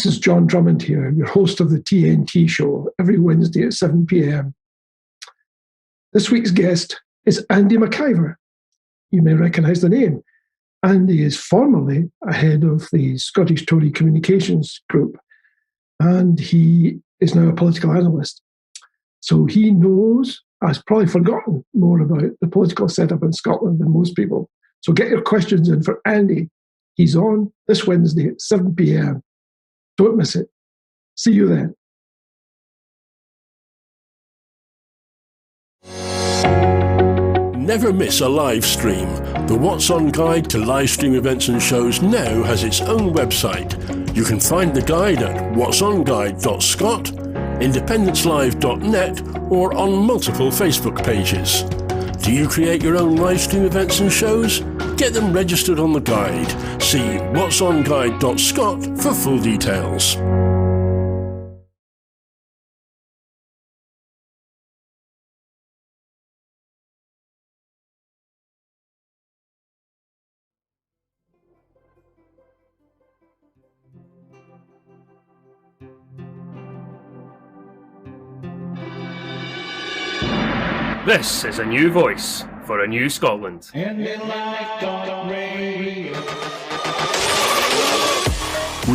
This is John Drummond here, your host of the TNT Show, every Wednesday at 7 p.m. This week's guest is Andy McIver. You may recognise the name. Andy is formerly a head of the Scottish Tory Communications Group, and he is now a political analyst. So he knows, has probably forgotten more about the political setup in Scotland than most people. So get your questions in for Andy. He's on this Wednesday at 7 p.m. Don't miss it. See you then. Never miss a live stream. The What's On guide to live stream events and shows now has its own website. You can find the guide at whatsonguide.scot, independencelive.net, or on multiple Facebook pages. Do you create your own live stream events and shows? Get them registered on the guide. See whatsonguide.scot for full details. This is a new voice for a new Scotland. We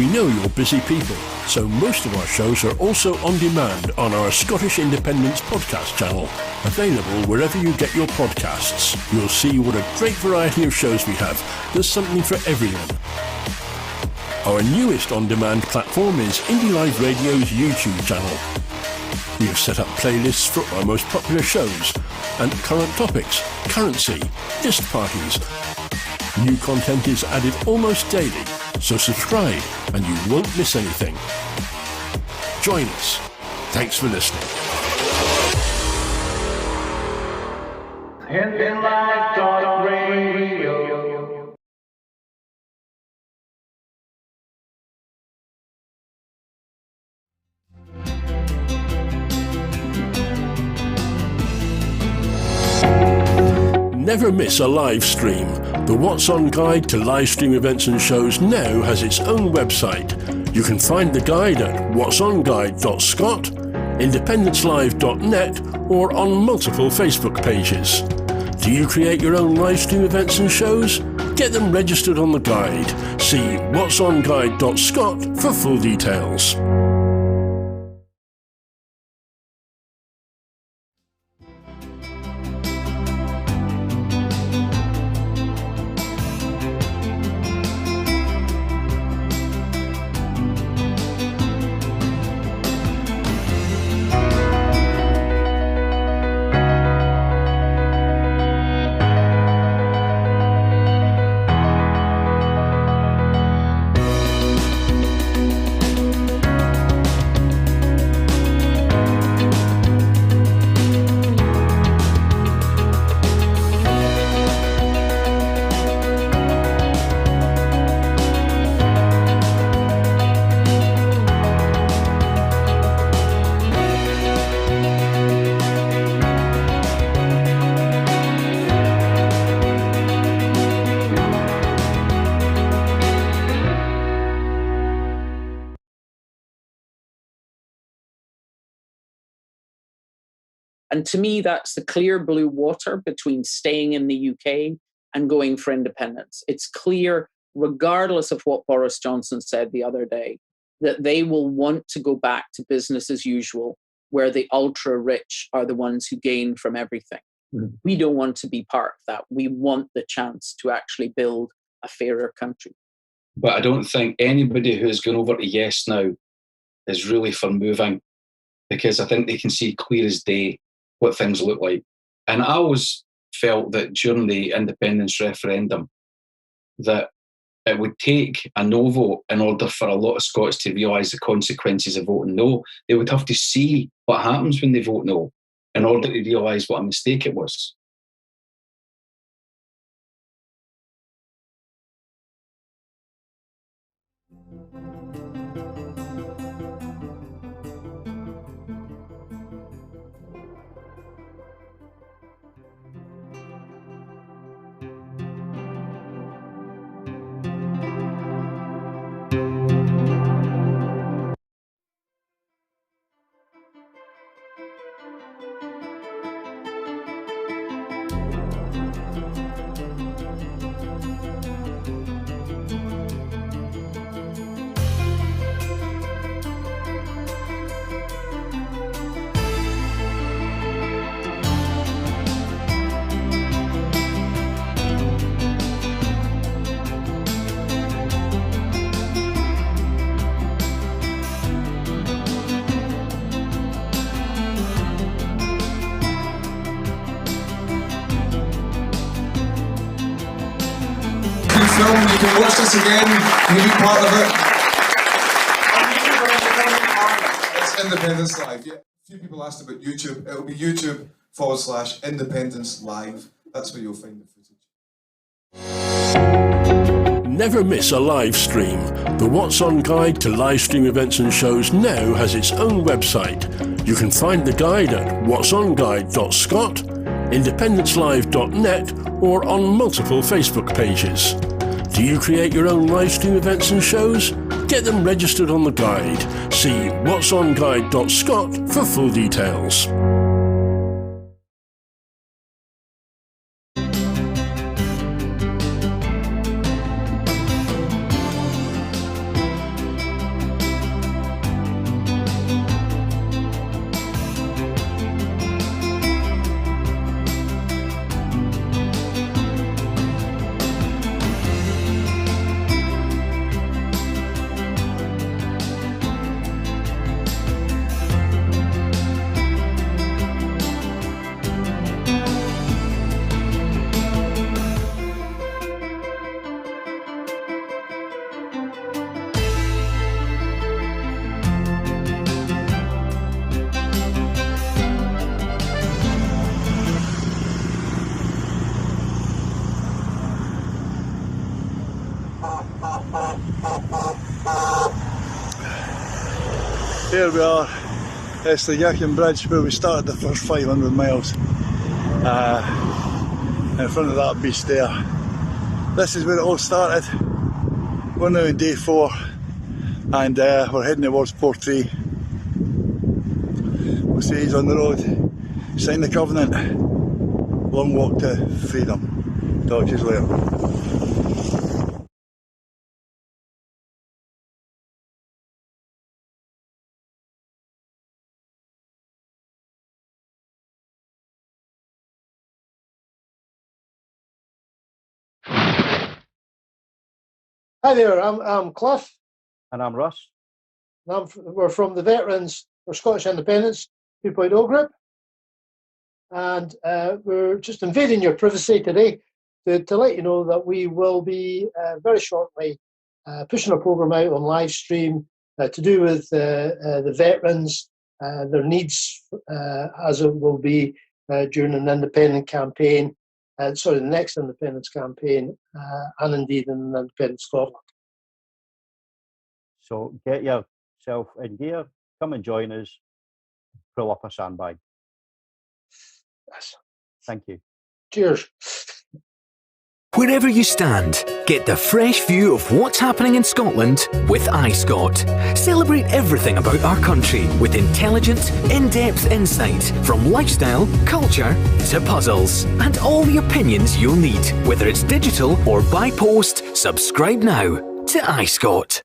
know you're busy people, so most of our shows are also on demand on our Scottish Independence podcast channel, available wherever you get your podcasts. You'll see what a great variety of shows we have. There's something for everyone. Our newest on-demand platform is IndyLive Radio's YouTube channel. We have set up playlists for our most popular shows and current topics, currency, list parties. New content is added almost daily, so subscribe and you won't miss anything. Join us. Thanks for listening. Never miss a live stream. The What's On guide to live stream events and shows now has its own website. You can find the guide at whatsonguide.scot, independencelive.net, or on multiple Facebook pages. Do you create your own live stream events and shows? Get them registered on the guide. See whatsonguide.scot for full details. And to me, that's the clear blue water between staying in the UK and going for independence. It's clear, regardless of what Boris Johnson said the other day, that they will want to go back to business as usual, where the ultra-rich are the ones who gain from everything. Mm-hmm. We don't want to be part of that. We want the chance to actually build a fairer country. But I don't think anybody who's gone over to Yes Now is really for moving, because I think they can see clear as day what things look like. And I always felt that during the independence referendum that it would take a no vote in order for a lot of Scots to realise the consequences of voting no. They would have to see what happens when they vote no in order to realise what a mistake it was. film. You can watch this again. You can be part of it. It's Independence Live. Yeah. A few people asked about YouTube. It'll be YouTube/Independence Live. That's where you'll find the footage. Never miss a live stream. The What's On guide to live stream events and shows now has its own website. You can find the guide at whatsonguide.scot, independencelive.net, or on multiple Facebook pages. Do you create your own live stream events and shows? Get them registered on the guide. See whatsonguide.scot for full details. Here we are, it's the Yackin Bridge where we started the first 500 miles. In front of that beast there. This is where it all started. We're now in day 4 and we're heading towards Port 3. We'll see he's on the road. Sign the covenant. Long walk to freedom. Talk to you later. Hi there, I'm Cliff. And I'm Russ. And we're from the Veterans for Scottish Independence 2.0 group. And we're just invading your privacy today to let you know that we will be very shortly pushing a programme out on live stream to do with the veterans, their needs as it will be during an independent campaign. The next independence campaign, and indeed in an independent Scotland. So get yourself in gear, come and join us, pull up a sandbag. Yes. Thank you. Cheers. Wherever you stand, get the fresh view of what's happening in Scotland with iScot. Celebrate everything about our country with intelligent, in-depth insight from lifestyle, culture to puzzles, and all the opinions you'll need. Whether it's digital or by post, subscribe now to iScot.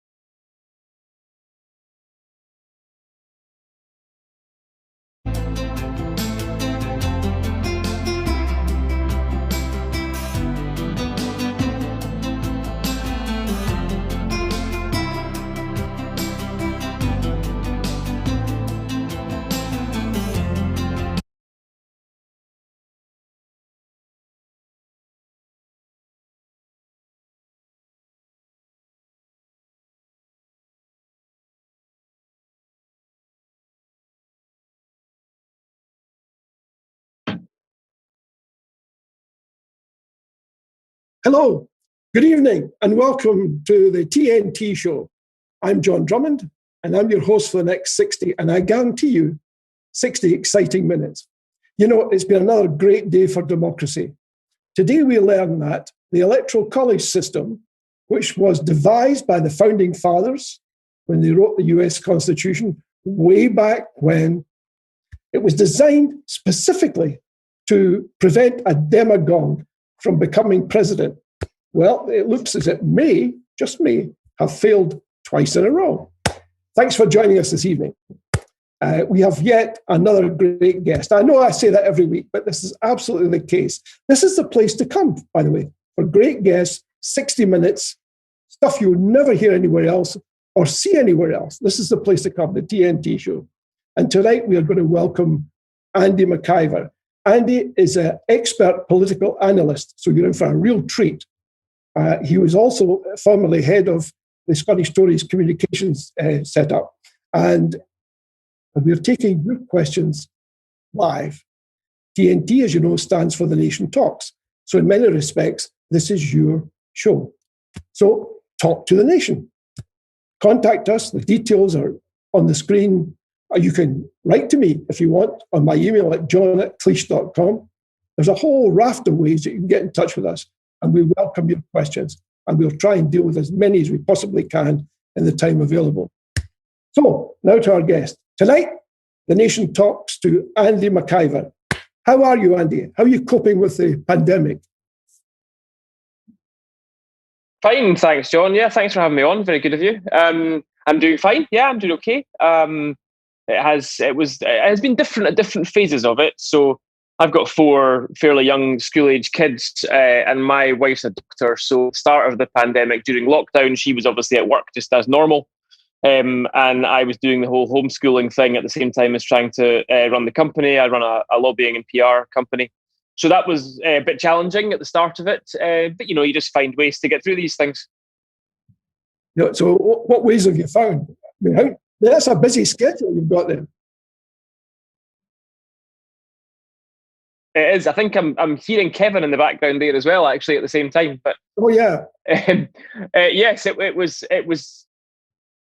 Hello, good evening, and welcome to the TNT Show. I'm John Drummond, and I'm your host for the next 60, and I guarantee you, 60 exciting minutes. You know, it's been another great day for democracy. Today we learn that the electoral college system, which was devised by the founding fathers when they wrote the US Constitution, way back when, it was designed specifically to prevent a demagogue from becoming president. Well, it looks as it may, just may, have failed twice in a row. Thanks for joining us this evening. We have yet another great guest. I know I say that every week, but this is absolutely the case. This is the place to come, by the way, for great guests, 60 minutes, stuff you'll never hear anywhere else or see anywhere else. This is the place to come, the TNT Show. And tonight we are going to welcome Andy McIver. Andy is an expert political analyst, so you're in for a real treat. He was also formerly head of the Scottish Tories communications setup. And we're taking your questions live. TNT, as you know, stands for The Nation Talks. So in many respects, this is your show. So talk to the nation. Contact us. The details are on the screen. You can write to me if you want on my email at john@cleash.com. There's a whole raft of ways that you can get in touch with us, and we welcome your questions, and we'll try and deal with as many as we possibly can in the time available. So now to our guest. Tonight, the nation talks to Andy McIver. How are you, Andy? How are you coping with the pandemic? Fine, thanks, John. Yeah, thanks for having me on. Very good of you. I'm doing fine. Yeah, I'm doing okay. It has been different at different phases of it. So I've got 4 fairly young school-age kids, and my wife's a doctor. So start of the pandemic during lockdown, she was obviously at work just as normal. And I was doing the whole homeschooling thing at the same time as trying to run the company. I run a lobbying and PR company. So that was a bit challenging at the start of it. But, you just find ways to get through these things. Yeah, so what ways have you found? I mean, that's a busy schedule you've got there. It is. I think I'm hearing Kevin in the background there as well, actually, at the same time. But oh yeah, yes, it was.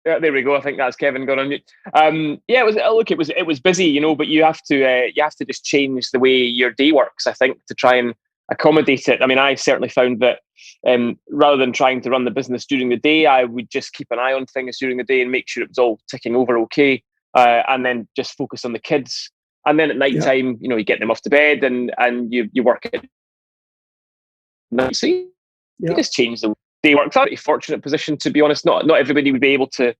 There we go. I think that's Kevin gone on mute. Yeah, it was. Look, it was busy, but you have to just change the way your day works, I think, to try and accommodate it. I mean, I certainly found that rather than trying to run the business during the day, I would just keep an eye on things during the day and make sure it was all ticking over okay, and then just focus on the kids. And then at night time, you get them off to bed and you work it. So you just change the day work. It's a pretty fortunate position, to be honest. Not everybody would be able to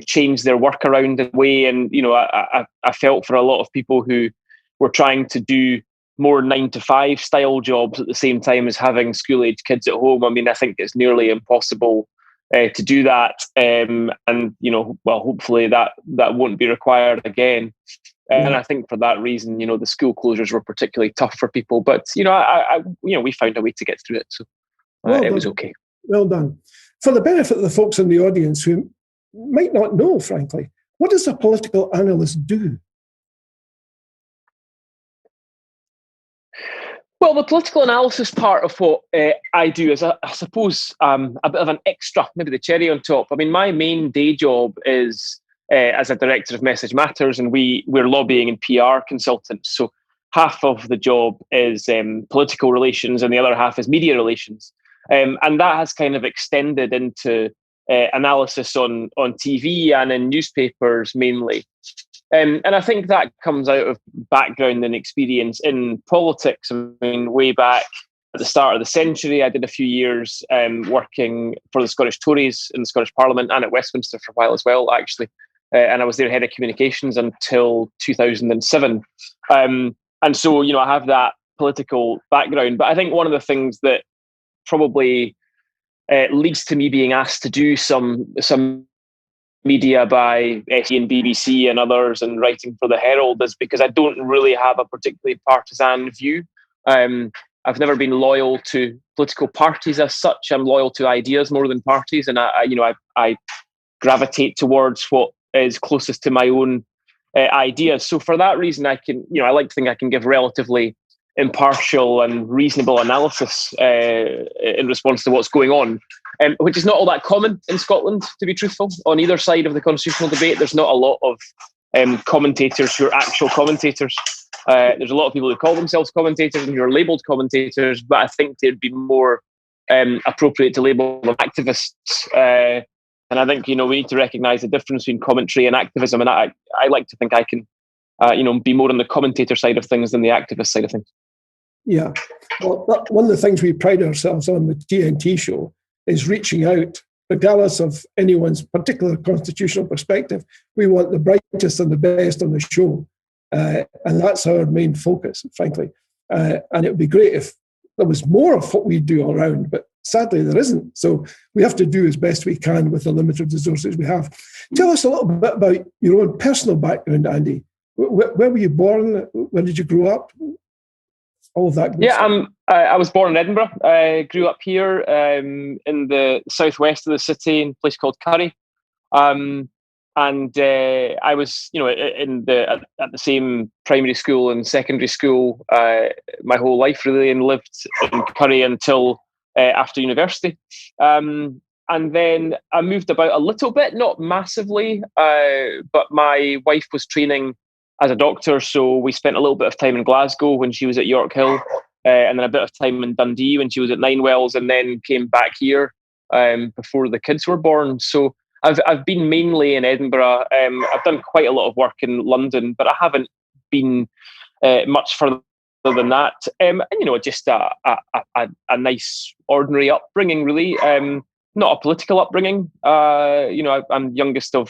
change their work around in a way. And, I felt for a lot of people who were trying to do more 9-to-5 style jobs at the same time as having school-age kids at home. I mean, I think it's nearly impossible to do that. And, hopefully that won't be required again. And I think for that reason, the school closures were particularly tough for people. But, we found a way to get through it. So it was okay. Well done. For the benefit of the folks in the audience who might not know, frankly, what does a political analyst do? Well, the political analysis part of what I do is, I suppose, a bit of an extra, maybe the cherry on top. I mean, my main day job is as a director of Message Matters, and we're lobbying and PR consultants. So half of the job is political relations and the other half is media relations. And that has kind of extended into analysis on TV and in newspapers mainly. And I think that comes out of background and experience in politics. I mean, way back at the start of the century, I did a few years working for the Scottish Tories in the Scottish Parliament and at Westminster for a while as well, actually. And I was their head of communications until 2007. And so, I have that political background. But I think one of the things that probably leads to me being asked to do some media by SE and BBC and others and writing for the Herald is because I don't really have a particularly partisan view. I've never been loyal to political parties as such. I'm loyal to ideas more than parties, and I gravitate towards what is closest to my own ideas. So for that reason, I like to think I can give relatively impartial and reasonable analysis in response to what's going on, which is not all that common in Scotland, to be truthful. On either side of the constitutional debate, there's not a lot of commentators who are actual commentators. There's a lot of people who call themselves commentators and who are labelled commentators, but I think they'd be more appropriate to label them activists. And I think, we need to recognise the difference between commentary and activism. And I like to think I can, be more on the commentator side of things than the activist side of things. Yeah. Well, one of the things we pride ourselves on the TNT show is reaching out, regardless of anyone's particular constitutional perspective. We want the brightest and the best on the show. And that's our main focus, frankly. And it would be great if there was more of what we do all around, but sadly there isn't. So we have to do as best we can with the limited resources we have. Tell us a little bit about your own personal background, Andy. Where were you born? Where did you grow up? all of that. Yeah, I was born in Edinburgh. I grew up here in the southwest of the city, in a place called Curry. And I was, at the same primary school and secondary school my whole life, really, and lived in Curry until after university. And then I moved about a little bit, not massively, but my wife was training as a doctor, so we spent a little bit of time in Glasgow when she was at York Hill, and then a bit of time in Dundee when she was at Ninewells, and then came back here before the kids were born. So I've been mainly in Edinburgh. I've done quite a lot of work in London, but I haven't been much further than that. And just a nice, ordinary upbringing, really. Not a political upbringing. I'm youngest of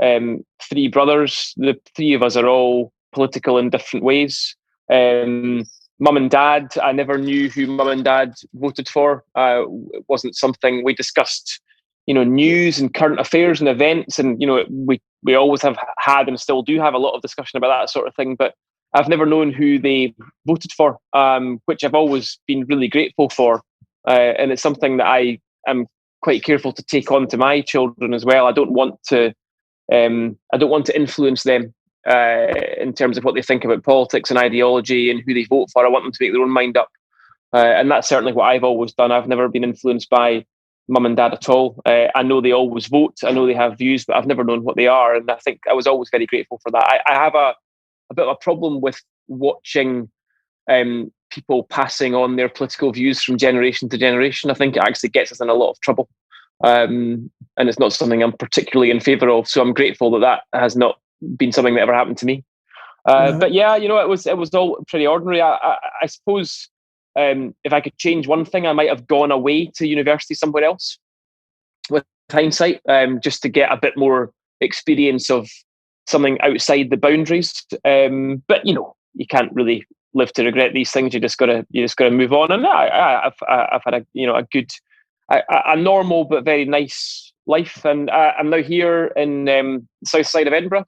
3 brothers. The 3 of us are all political in different ways. Mum and dad, I never knew who mum and dad voted for. It wasn't something we discussed, news and current affairs and events. And, we always have had and still do have a lot of discussion about that sort of thing. But I've never known who they voted for, which I've always been really grateful for. And it's something that I am quite careful to take on to my children as well. I don't want to influence them in terms of what they think about politics and ideology and who they vote for. I want them to make their own mind up, and that's certainly what I've always done. I've never been influenced by mum and dad at all. I know they always vote. I know they have views, but I've never known what they are, and I think I was always very grateful for that. I have a bit of a problem with watching people passing on their political views from generation to generation. I think it actually gets us in a lot of trouble. And it's not something I'm particularly in favour of. So I'm grateful that has not been something that ever happened to me. But yeah, it was all pretty ordinary. I suppose if I could change one thing, I might have gone away to university somewhere else with hindsight, just to get a bit more experience of something outside the boundaries. But you can't really live to regret these things. You just gotta move on. And I've had a good, a normal but very nice life. And I'm now here in the south side of Edinburgh.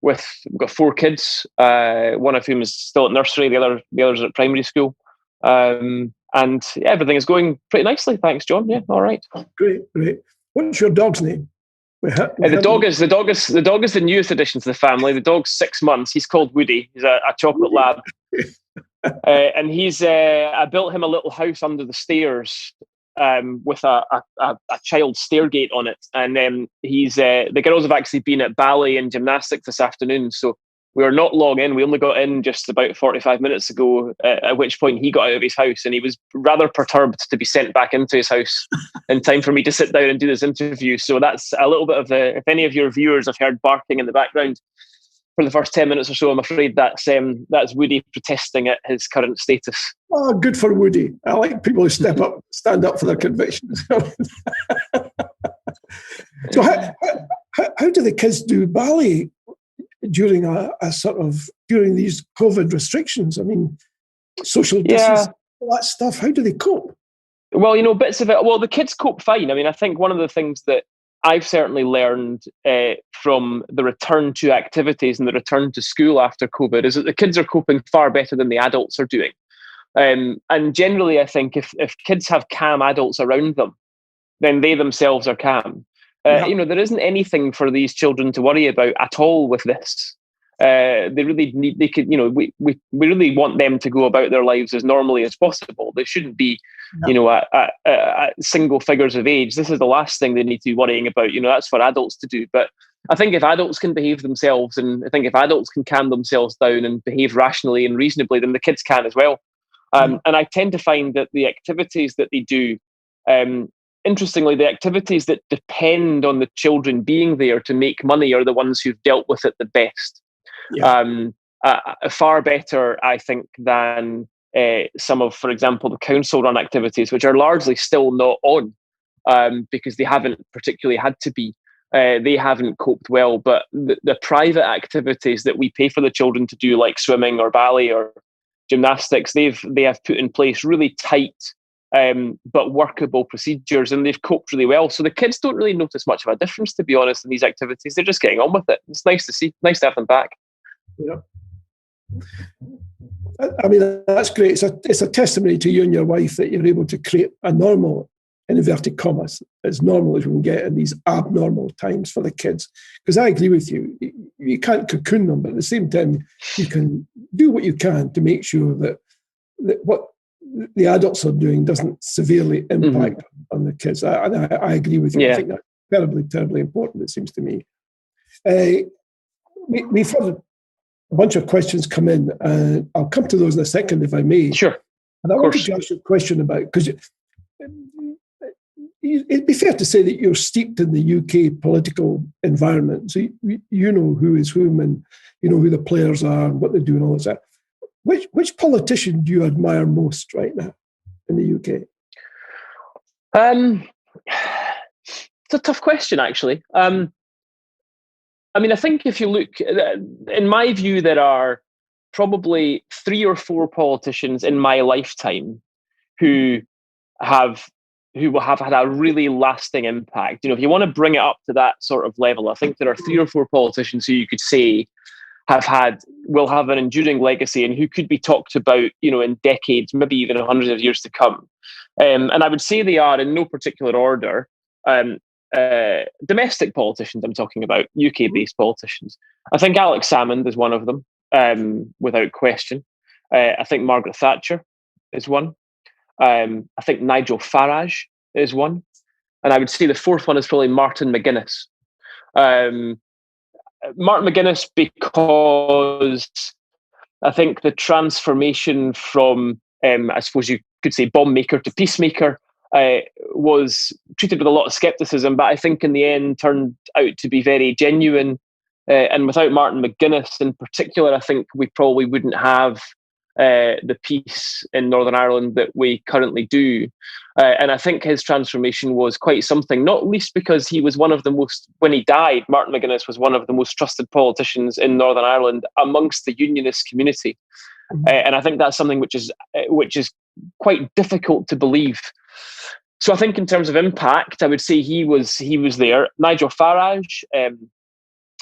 We've got 4 kids, one of whom is still at nursery, the others are at primary school. And everything is going pretty nicely. Thanks, John. Yeah, all right. Great. What's your dog's name? The dog is the newest addition to the family. The dog's 6 months. He's called Woody. He's a chocolate lab. And he's I built him a little house under the stairs with a child stairgate on it. And he's the girls have actually been at ballet and gymnastics this afternoon, so we were not long in. We only got in just about 45 minutes ago, at which point he got out of his house, and he was rather perturbed to be sent back into his house in time for me to sit down and do this interview. So that's a little bit of if any of your viewers have heard barking in the background for the first 10 minutes or so, I'm afraid that's Woody protesting at his current status. Oh, good for Woody. I like people who stand up for their convictions. So how do the kids do ballet during during these COVID restrictions? I mean, social distance, all that stuff. How do they cope? Well, bits of it. Well, the kids cope fine. I mean, I think one of the things that I've certainly learned from the return to activities and the return to school after COVID is that the kids are coping far better than the adults are doing. And generally, I think if kids have calm adults around them, then they themselves are calm. There isn't anything for these children to worry about at all with this. They really need. They could. We really want them to go about their lives as normally as possible. They shouldn't be, at single figures of age. This is the last thing they need to be worrying about. That's for adults to do. But I think if adults can behave themselves, and I think if adults can calm themselves down and behave rationally and reasonably, then the kids can as well. And I tend to find that the activities that they do, interestingly, the activities that depend on the children being there to make money are the ones who've dealt with it the best. Far better, I think, than some of, for example, the council-run activities, which are largely still not on because they haven't particularly had to be. They haven't coped well, but the private activities that we pay for the children to do, like swimming or ballet or gymnastics, they have put in place really tight but workable procedures, and they've coped really well. So the kids don't really notice much of a difference, to be honest, in these activities. They're just getting on with it. It's nice to see, nice to have them back. Yeah. I mean, that's great. It's a testimony to you and your wife that you're able to create a normal, in inverted commas, as normal as we can get in these abnormal times for the kids. Because I agree with you. You can't cocoon them, but at the same time, you can do what you can to make sure that what the adults are doing doesn't severely impact on the kids. I agree with you. I think that's terribly, terribly important, it seems to me. We've had a bunch of questions come in, and I'll come to those in a second if I may. Sure. And I wanted to ask you a question about, because it'd be fair to say that you're steeped in the UK political environment, so you know who is whom, and you know who the players are and what they do and all that. Which politician do you admire most right now in the UK? It's a tough question, actually. I mean, I think if you look, in my view, there are probably 3 or 4 politicians in my lifetime who will have had a really lasting impact. You know, if you want to bring it up to that sort of level, I think there are 3 or 4 politicians who you could say will have an enduring legacy and who could be talked about, you know, in decades, maybe even hundreds of years to come. And I would say they are, in no particular order, domestic politicians I'm talking about, UK-based politicians. I think Alex Salmond is one of them, without question. I think Margaret Thatcher is one. I think Nigel Farage is one. And I would say the 4th one is probably Martin McGuinness. Martin McGuinness, because I think the transformation from, I suppose you could say, bomb maker to peacemaker was treated with a lot of scepticism, but I think in the end turned out to be very genuine. And without Martin McGuinness in particular, I think we probably wouldn't have the peace in Northern Ireland that we currently do. And I think his transformation was quite something, not least because he was one of the most, when he died, Martin McGuinness was one of the most trusted politicians in Northern Ireland amongst the unionist community. And I think that's something which is quite difficult to believe. So I think in terms of impact, I would say he was there. Nigel Farage,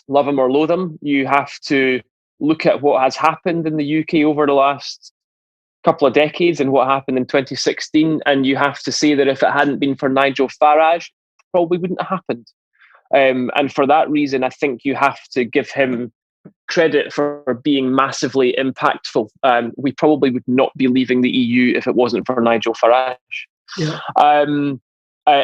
love him or loathe him, you have to look at what has happened in the UK over the last couple of decades and what happened in 2016, and you have to say that if it hadn't been for Nigel Farage, it probably wouldn't have happened. And for that reason, I think you have to give him credit for being massively impactful. We probably would not be leaving the EU if it wasn't for Nigel Farage. Yeah.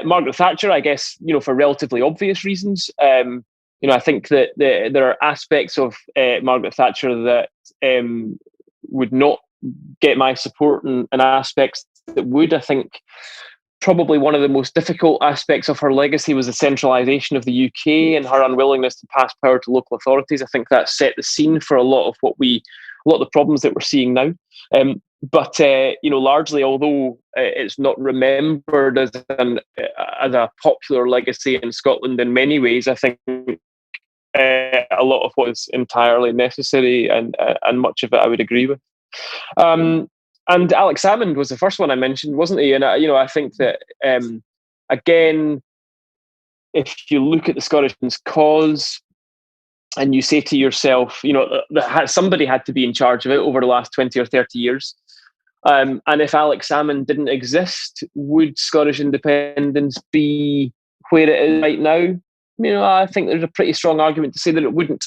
Margaret Thatcher, I guess, you know, for relatively obvious reasons. You know, I think that there are aspects of Margaret Thatcher that would not get my support, and aspects that would. I think probably one of the most difficult aspects of her legacy was the centralisation of the UK and her unwillingness to pass power to local authorities. I think that set the scene for a lot of the problems that we're seeing now. But you know, largely, although it's not remembered as a popular legacy in Scotland in many ways, I think a lot of what is entirely necessary, and much of it I would agree with. And Alex Salmond was the first one I mentioned, wasn't he? And you know, I think that again, if you look at the Scottish cause, and you say to yourself, you know, somebody had to be in charge of it over the last 20 or 30 years. And if Alex Salmond didn't exist, would Scottish independence be where it is right now? You know, I think there's a pretty strong argument to say that it wouldn't.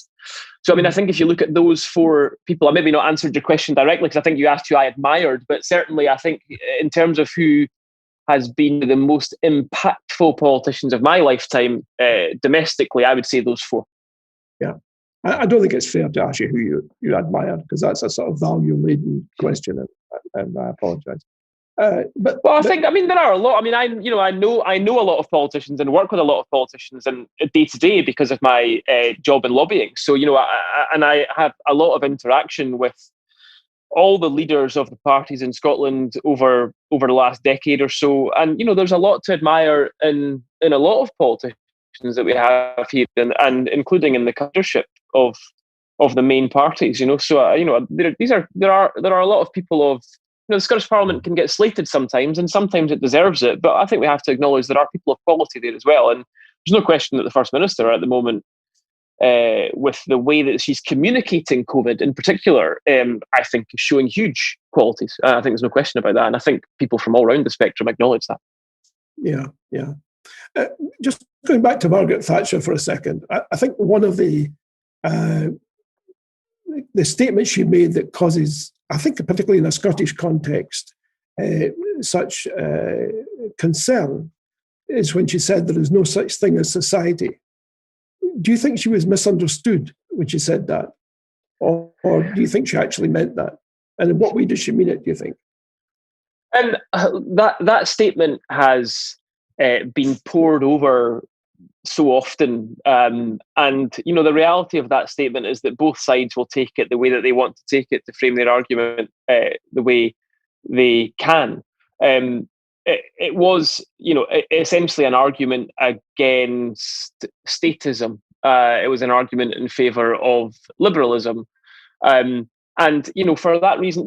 So, I mean, I think if you look at those 4 people, I maybe not answered your question directly because I think you asked who I admired, but certainly I think in terms of who has been the most impactful politicians of my lifetime domestically, I would say those 4. Yeah. I don't think it's fair to ask you who you admire, because that's a sort of value-laden question, and I apologise. I mean, there are a lot. I mean, I know a lot of politicians and work with a lot of politicians and day to day because of my job in lobbying. So, you know, I have a lot of interaction with all the leaders of the parties in Scotland over the last decade or so. And, you know, there's a lot to admire in a lot of politicians that we have here, and including in the leadership of the main parties, you know. So, you know, there are a lot of people of, you know, the Scottish Parliament can get slated sometimes, and sometimes it deserves it. But I think we have to acknowledge there are people of quality there as well. And there's no question that the First Minister at the moment with the way that she's communicating COVID in particular, I think is showing huge qualities. I think there's no question about that. And I think people from all around the spectrum acknowledge that. Yeah, yeah. Just going back to Margaret Thatcher for a second, I think one of the statements she made that causes, I think particularly in a Scottish context, such concern is when she said there is no such thing as society. Do you think she was misunderstood when she said that? Or do you think she actually meant that? And in what way does she mean it, do you think? That statement has been poured over so often. And, the reality of that statement is that both sides will take it the way that they want to take it to frame their argument the way they can. It was, essentially an argument against statism. It was an argument in favour of liberalism. And, for that reason,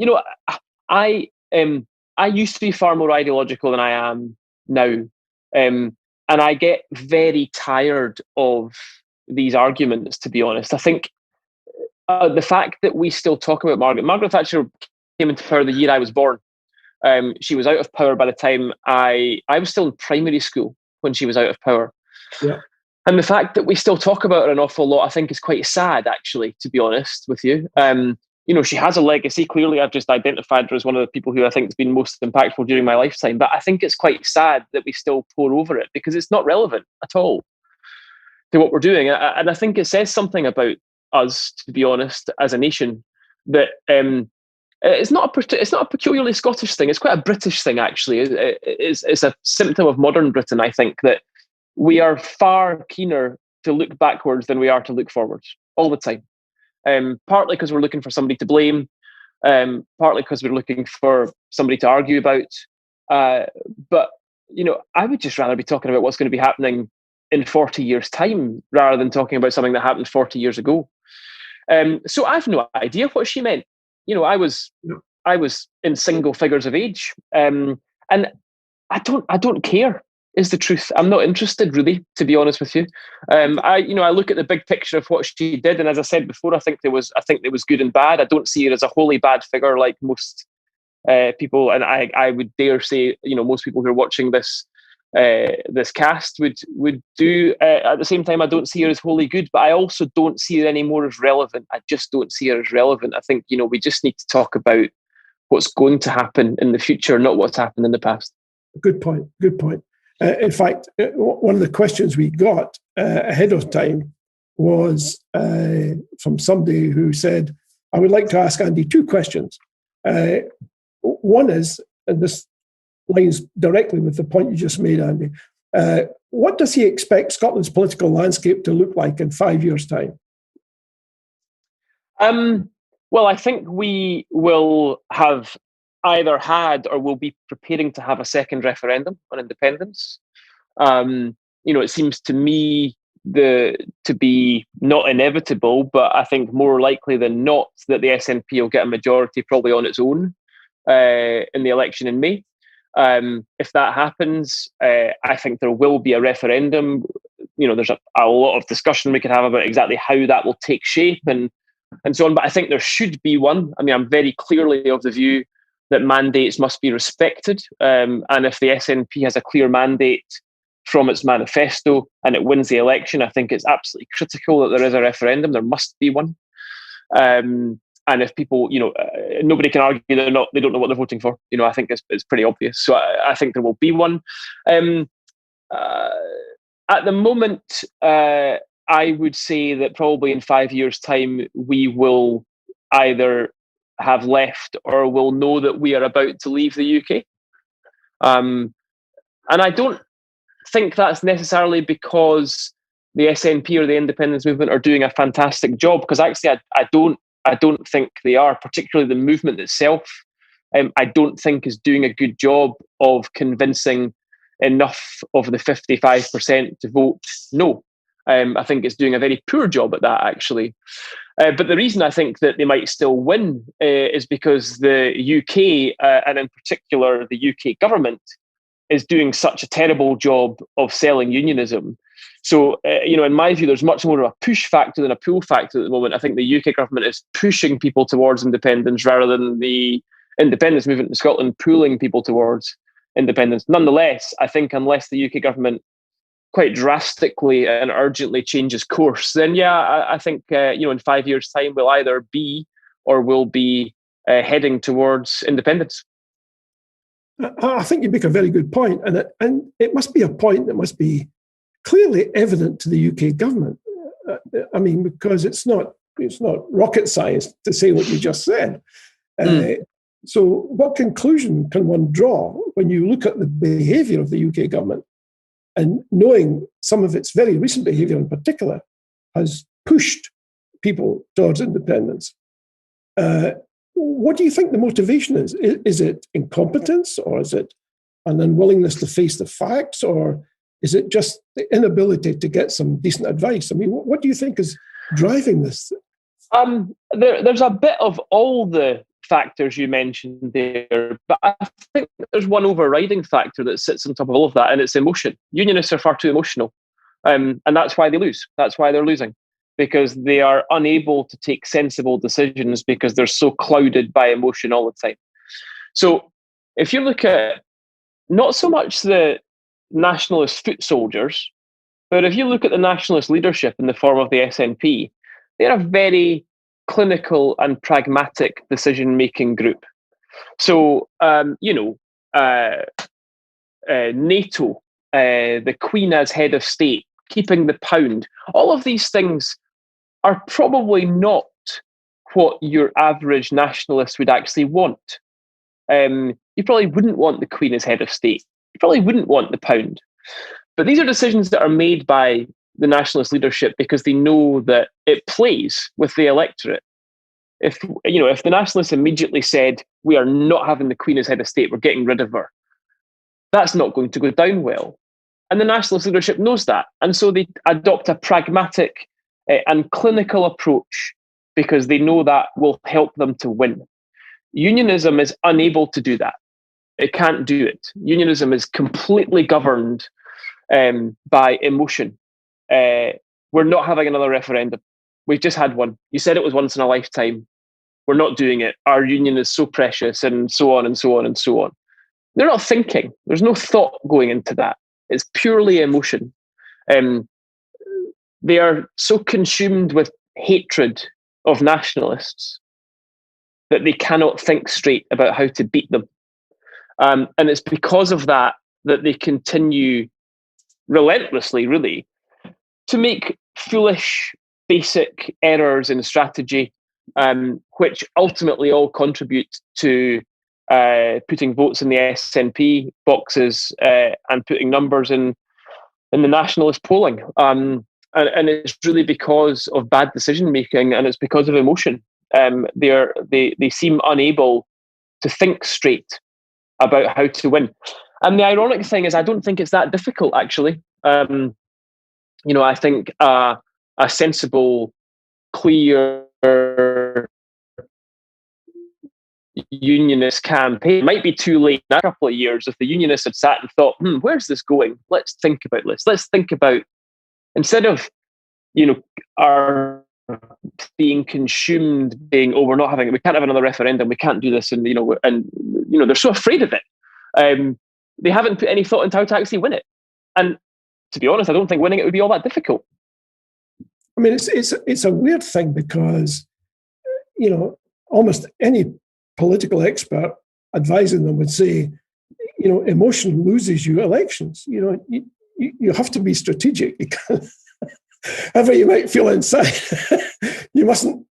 I used to be far more ideological than I am now. And I get very tired of these arguments, to be honest. I think the fact that we still talk about Margaret Thatcher came into power the year I was born. She was out of power by the time I was still in primary school when she was out of power. Yeah. And the fact that we still talk about her an awful lot, I think, is quite sad, actually, to be honest with you. She has a legacy. Clearly, I've just identified her as one of the people who I think has been most impactful during my lifetime. But I think it's quite sad that we still pour over it because it's not relevant at all to what we're doing. And I think it says something about us, to be honest, as a nation, that it's not a peculiarly Scottish thing. It's quite a British thing, actually. It's a symptom of modern Britain, I think, that we are far keener to look backwards than we are to look forwards all the time. Partly because we're looking for somebody to blame, partly because we're looking for somebody to argue about. But, I would just rather be talking about what's going to be happening in 40 years' time rather than talking about something that happened 40 years ago. So I've no idea what she meant. I was in single figures of age, and I don't care. Is the truth. I'm not interested, really, to be honest with you. I look at the big picture of what she did, and as I said before, I think there was good and bad. I don't see her as a wholly bad figure like most people, and I would dare say, most people who are watching this cast would do. At the same time, I don't see her as wholly good, but I also don't see her anymore as relevant. I just don't see her as relevant. I think we just need to talk about what's going to happen in the future, not what's happened in the past. Good point. Good point. In fact, one of the questions we got ahead of time was from somebody who said, I would like to ask Andy two questions. One is, and this lines directly with the point you just made, Andy, what does he expect Scotland's political landscape to look like in 5 years' time? Well, I think we will have either had or will be preparing to have a second referendum on independence. It seems to me to be not inevitable, but I think more likely than not that the SNP will get a majority probably on its own in the election in May. If that happens, I think there will be a referendum. There's a lot of discussion we could have about exactly how that will take shape and so on, but I think there should be one. I mean, I'm very clearly of the view that mandates must be respected. And if the SNP has a clear mandate from its manifesto and it wins the election, I think it's absolutely critical that there is a referendum. There must be one. And if people, nobody can argue they don't know what they're voting for. I think it's pretty obvious. So I think there will be one. At the moment, I would say that probably in 5 years' time, we will either have left or will know that we are about to leave the UK. And I don't think that's necessarily because the SNP or the independence movement are doing a fantastic job, because actually I don't think they are, particularly the movement itself. I don't think is doing a good job of convincing enough of the 55% to vote no. I think it's doing a very poor job at that, actually. But the reason I think that they might still win is because the UK, and in particular the UK government, is doing such a terrible job of selling unionism. So, in my view, there's much more of a push factor than a pull factor at the moment. I think the UK government is pushing people towards independence rather than the independence movement in Scotland pulling people towards independence. Nonetheless, I think unless the UK government quite drastically and urgently changes course, then I think in 5 years' time we'll either be or will be heading towards independence. I think you make a very good point, and it must be a point that must be clearly evident to the UK government. Because it's not rocket science to say what you just said. So what conclusion can one draw when you look at the behaviour of the UK government and knowing some of its very recent behaviour in particular has pushed people towards independence? What do you think the motivation is? Is it incompetence, or is it an unwillingness to face the facts, or is it just the inability to get some decent advice? What do you think is driving this? There's a bit of all the factors you mentioned there, but I think there's one overriding factor that sits on top of all of that, and it's emotion. Unionists are far too emotional, and that's why they lose. That's why they're losing, because they are unable to take sensible decisions because they're so clouded by emotion all the time. So if you look at not so much the nationalist foot soldiers, but if you look at the nationalist leadership in the form of the SNP, they're a very clinical and pragmatic decision-making group. So, NATO, the Queen as head of state, keeping the pound, all of these things are probably not what your average nationalist would actually want. You probably wouldn't want the Queen as head of state. You probably wouldn't want the pound. But these are decisions that are made by the nationalist leadership because they know that it plays with the electorate. If the nationalists immediately said, we are not having the Queen as head of state, we're getting rid of her, that's not going to go down well. And the nationalist leadership knows that. And so they adopt a pragmatic and clinical approach because they know that will help them to win. Unionism is unable to do that. It can't do it. Unionism is completely governed by emotion. We're not having another referendum. We've just had one. You said it was once in a lifetime. We're not doing it. Our union is so precious, and so on and so on and so on. They're not thinking. There's no thought going into that. It's purely emotion. They are so consumed with hatred of nationalists that they cannot think straight about how to beat them. And it's because of that that they continue relentlessly, really, to make foolish, basic errors in strategy, which ultimately all contribute to putting votes in the SNP boxes and putting numbers in the nationalist polling. And it's really because of bad decision making, and it's because of emotion. They seem unable to think straight about how to win. And the ironic thing is, I don't think it's that difficult, actually. I think a sensible, clear unionist campaign might be too late in a couple of years. If the unionists had sat and thought, where's this going? Let's think about this. Let's think about, instead of, our being consumed, being, we're not having it, we can't have another referendum, we can't do this, and they're so afraid of it. They haven't put any thought into how to actually win it. And to be honest, I don't think winning it would be all that difficult. I mean, it's a weird thing because, almost any political expert advising them would say, emotion loses you elections. You have to be strategic. However you might feel inside, you mustn't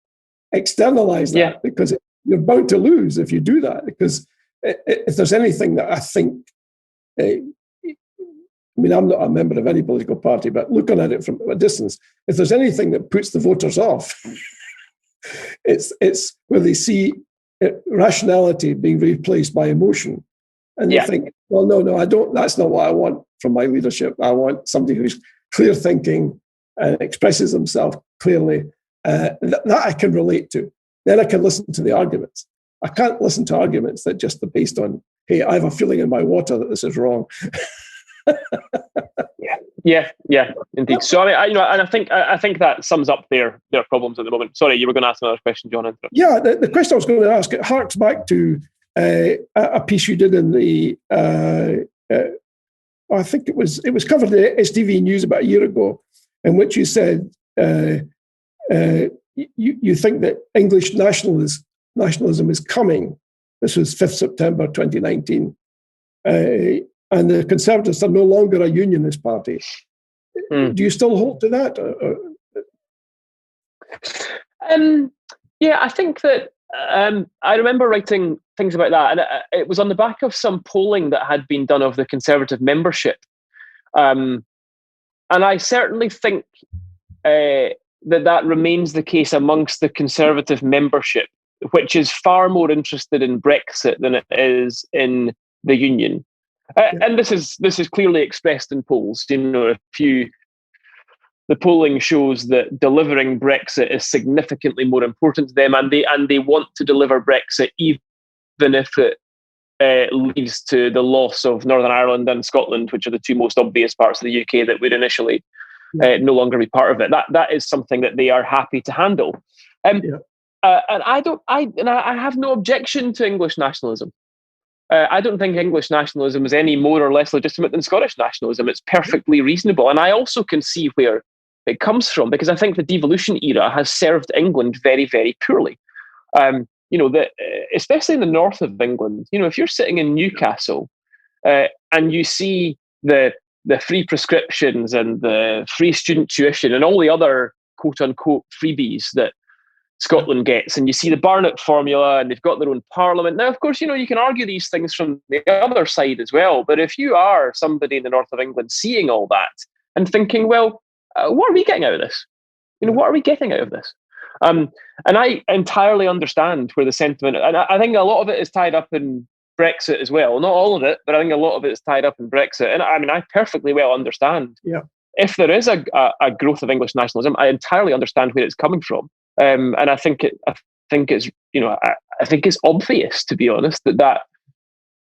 externalize that because you're bound to lose if you do that. Because if there's anything that I think, I'm not a member of any political party, but looking at it from a distance, if there's anything that puts the voters off, it's where they see rationality being replaced by emotion. And they think, well, no, I don't. That's not what I want from my leadership. I want somebody who's clear thinking and expresses himself clearly. That I can relate to. Then I can listen to the arguments. I can't listen to arguments that just are based on, hey, I have a feeling in my water that this is wrong. Yeah, indeed. So I think that sums up their problems at the moment. Sorry, you were going to ask another question, John. Yeah, the question I was going to ask, it harks back to a piece you did in the I think it was covered in the STV News about a year ago, in which you said you think that English nationalism is coming. This was 5th September 2019. And the Conservatives are no longer a unionist party. Do you still hold to that? Yeah, I think that I remember writing things about that, and it was on the back of some polling that had been done of the Conservative membership. And I certainly think that remains the case amongst the Conservative membership, which is far more interested in Brexit than it is in the Union. And this is clearly expressed in polls. The polling shows that delivering Brexit is significantly more important to them, and they want to deliver Brexit even if it leads to the loss of Northern Ireland and Scotland, which are the two most obvious parts of the UK that would initially no longer be part of it. That is something that they are happy to handle. And I have no objection to English nationalism. I don't think English nationalism is any more or less legitimate than Scottish nationalism. It's perfectly reasonable. And I also can see where it comes from, because I think the devolution era has served England very, very poorly. Especially in the north of England, if you're sitting in Newcastle and you see the free prescriptions and the free student tuition and all the other quote unquote freebies that Scotland gets, and you see the Barnett formula, and they've got their own parliament. Now, of course, you can argue these things from the other side as well. But if you are somebody in the north of England seeing all that and thinking, well, what are we getting out of this? What are we getting out of this? And I entirely understand where the sentiment, and I think a lot of it is tied up in Brexit as well. Not all of it, but I think a lot of it is tied up in Brexit. And I perfectly well understand. Yeah. If there is a growth of English nationalism, I entirely understand where it's coming from. And I think it's obvious, to be honest, that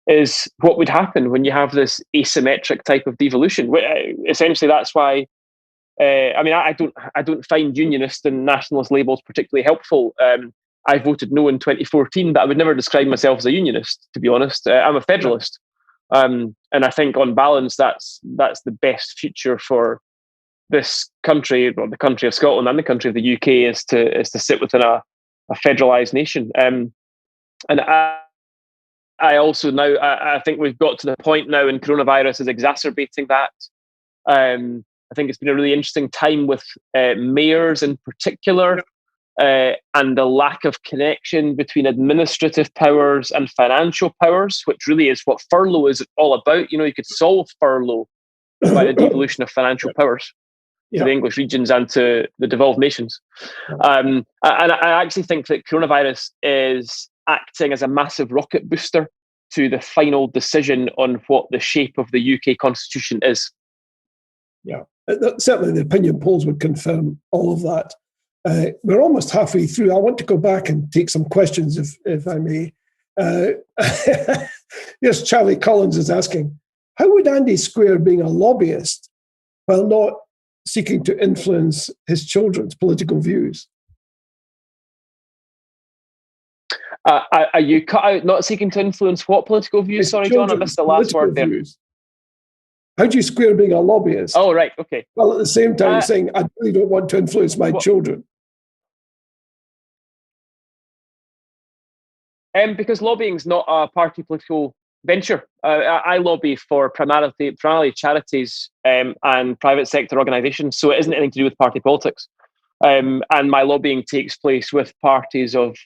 is what would happen when you have this asymmetric type of devolution. Essentially, that's why. I don't find unionist and nationalist labels particularly helpful. I voted no in 2014, but I would never describe myself as a unionist, to be honest. I'm a federalist, and I think on balance, that's the best future for this country, well, the country of Scotland and the country of the UK, is to sit within a federalised nation. And I also now I think we've got to the point now, and coronavirus is exacerbating that. I think it's been a really interesting time with mayors in particular, and the lack of connection between administrative powers and financial powers, which really is what furlough is all about. You could solve furlough by the devolution of financial powers to the English regions and to the devolved nations. And I actually think that coronavirus is acting as a massive rocket booster to the final decision on what the shape of the UK constitution is. Yeah, certainly the opinion polls would confirm all of that. We're almost halfway through. I want to go back and take some questions, if I may. Yes, Charlie Collins is asking, how would Andy square being a lobbyist while not seeking to influence his children's political views? Are you cut out not seeking to influence what political views? Sorry, John, I missed the last word there. How do you square being a lobbyist? Oh, right, okay. Well, at the same time saying, I really don't want to influence my children. Because lobbying is not a party political venture. I lobby for primarily charities and private sector organisations, so it isn't anything to do with party politics. And my lobbying takes place with parties with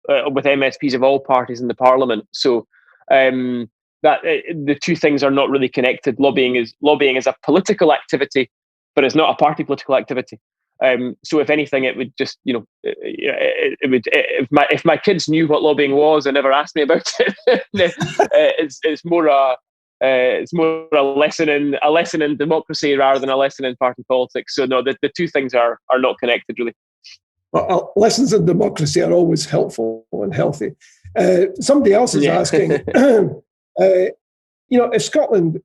MSPs of all parties in the Parliament. So that the two things are not really connected. Lobbying is a political activity, but it's not a party political activity. So if anything, it would just, it would, if my kids knew what lobbying was and never asked me about it, it's more a lesson in democracy rather than a lesson in party politics. So no, the two things are not connected really. Well, lessons in democracy are always helpful and healthy. Somebody else is asking, if Scotland,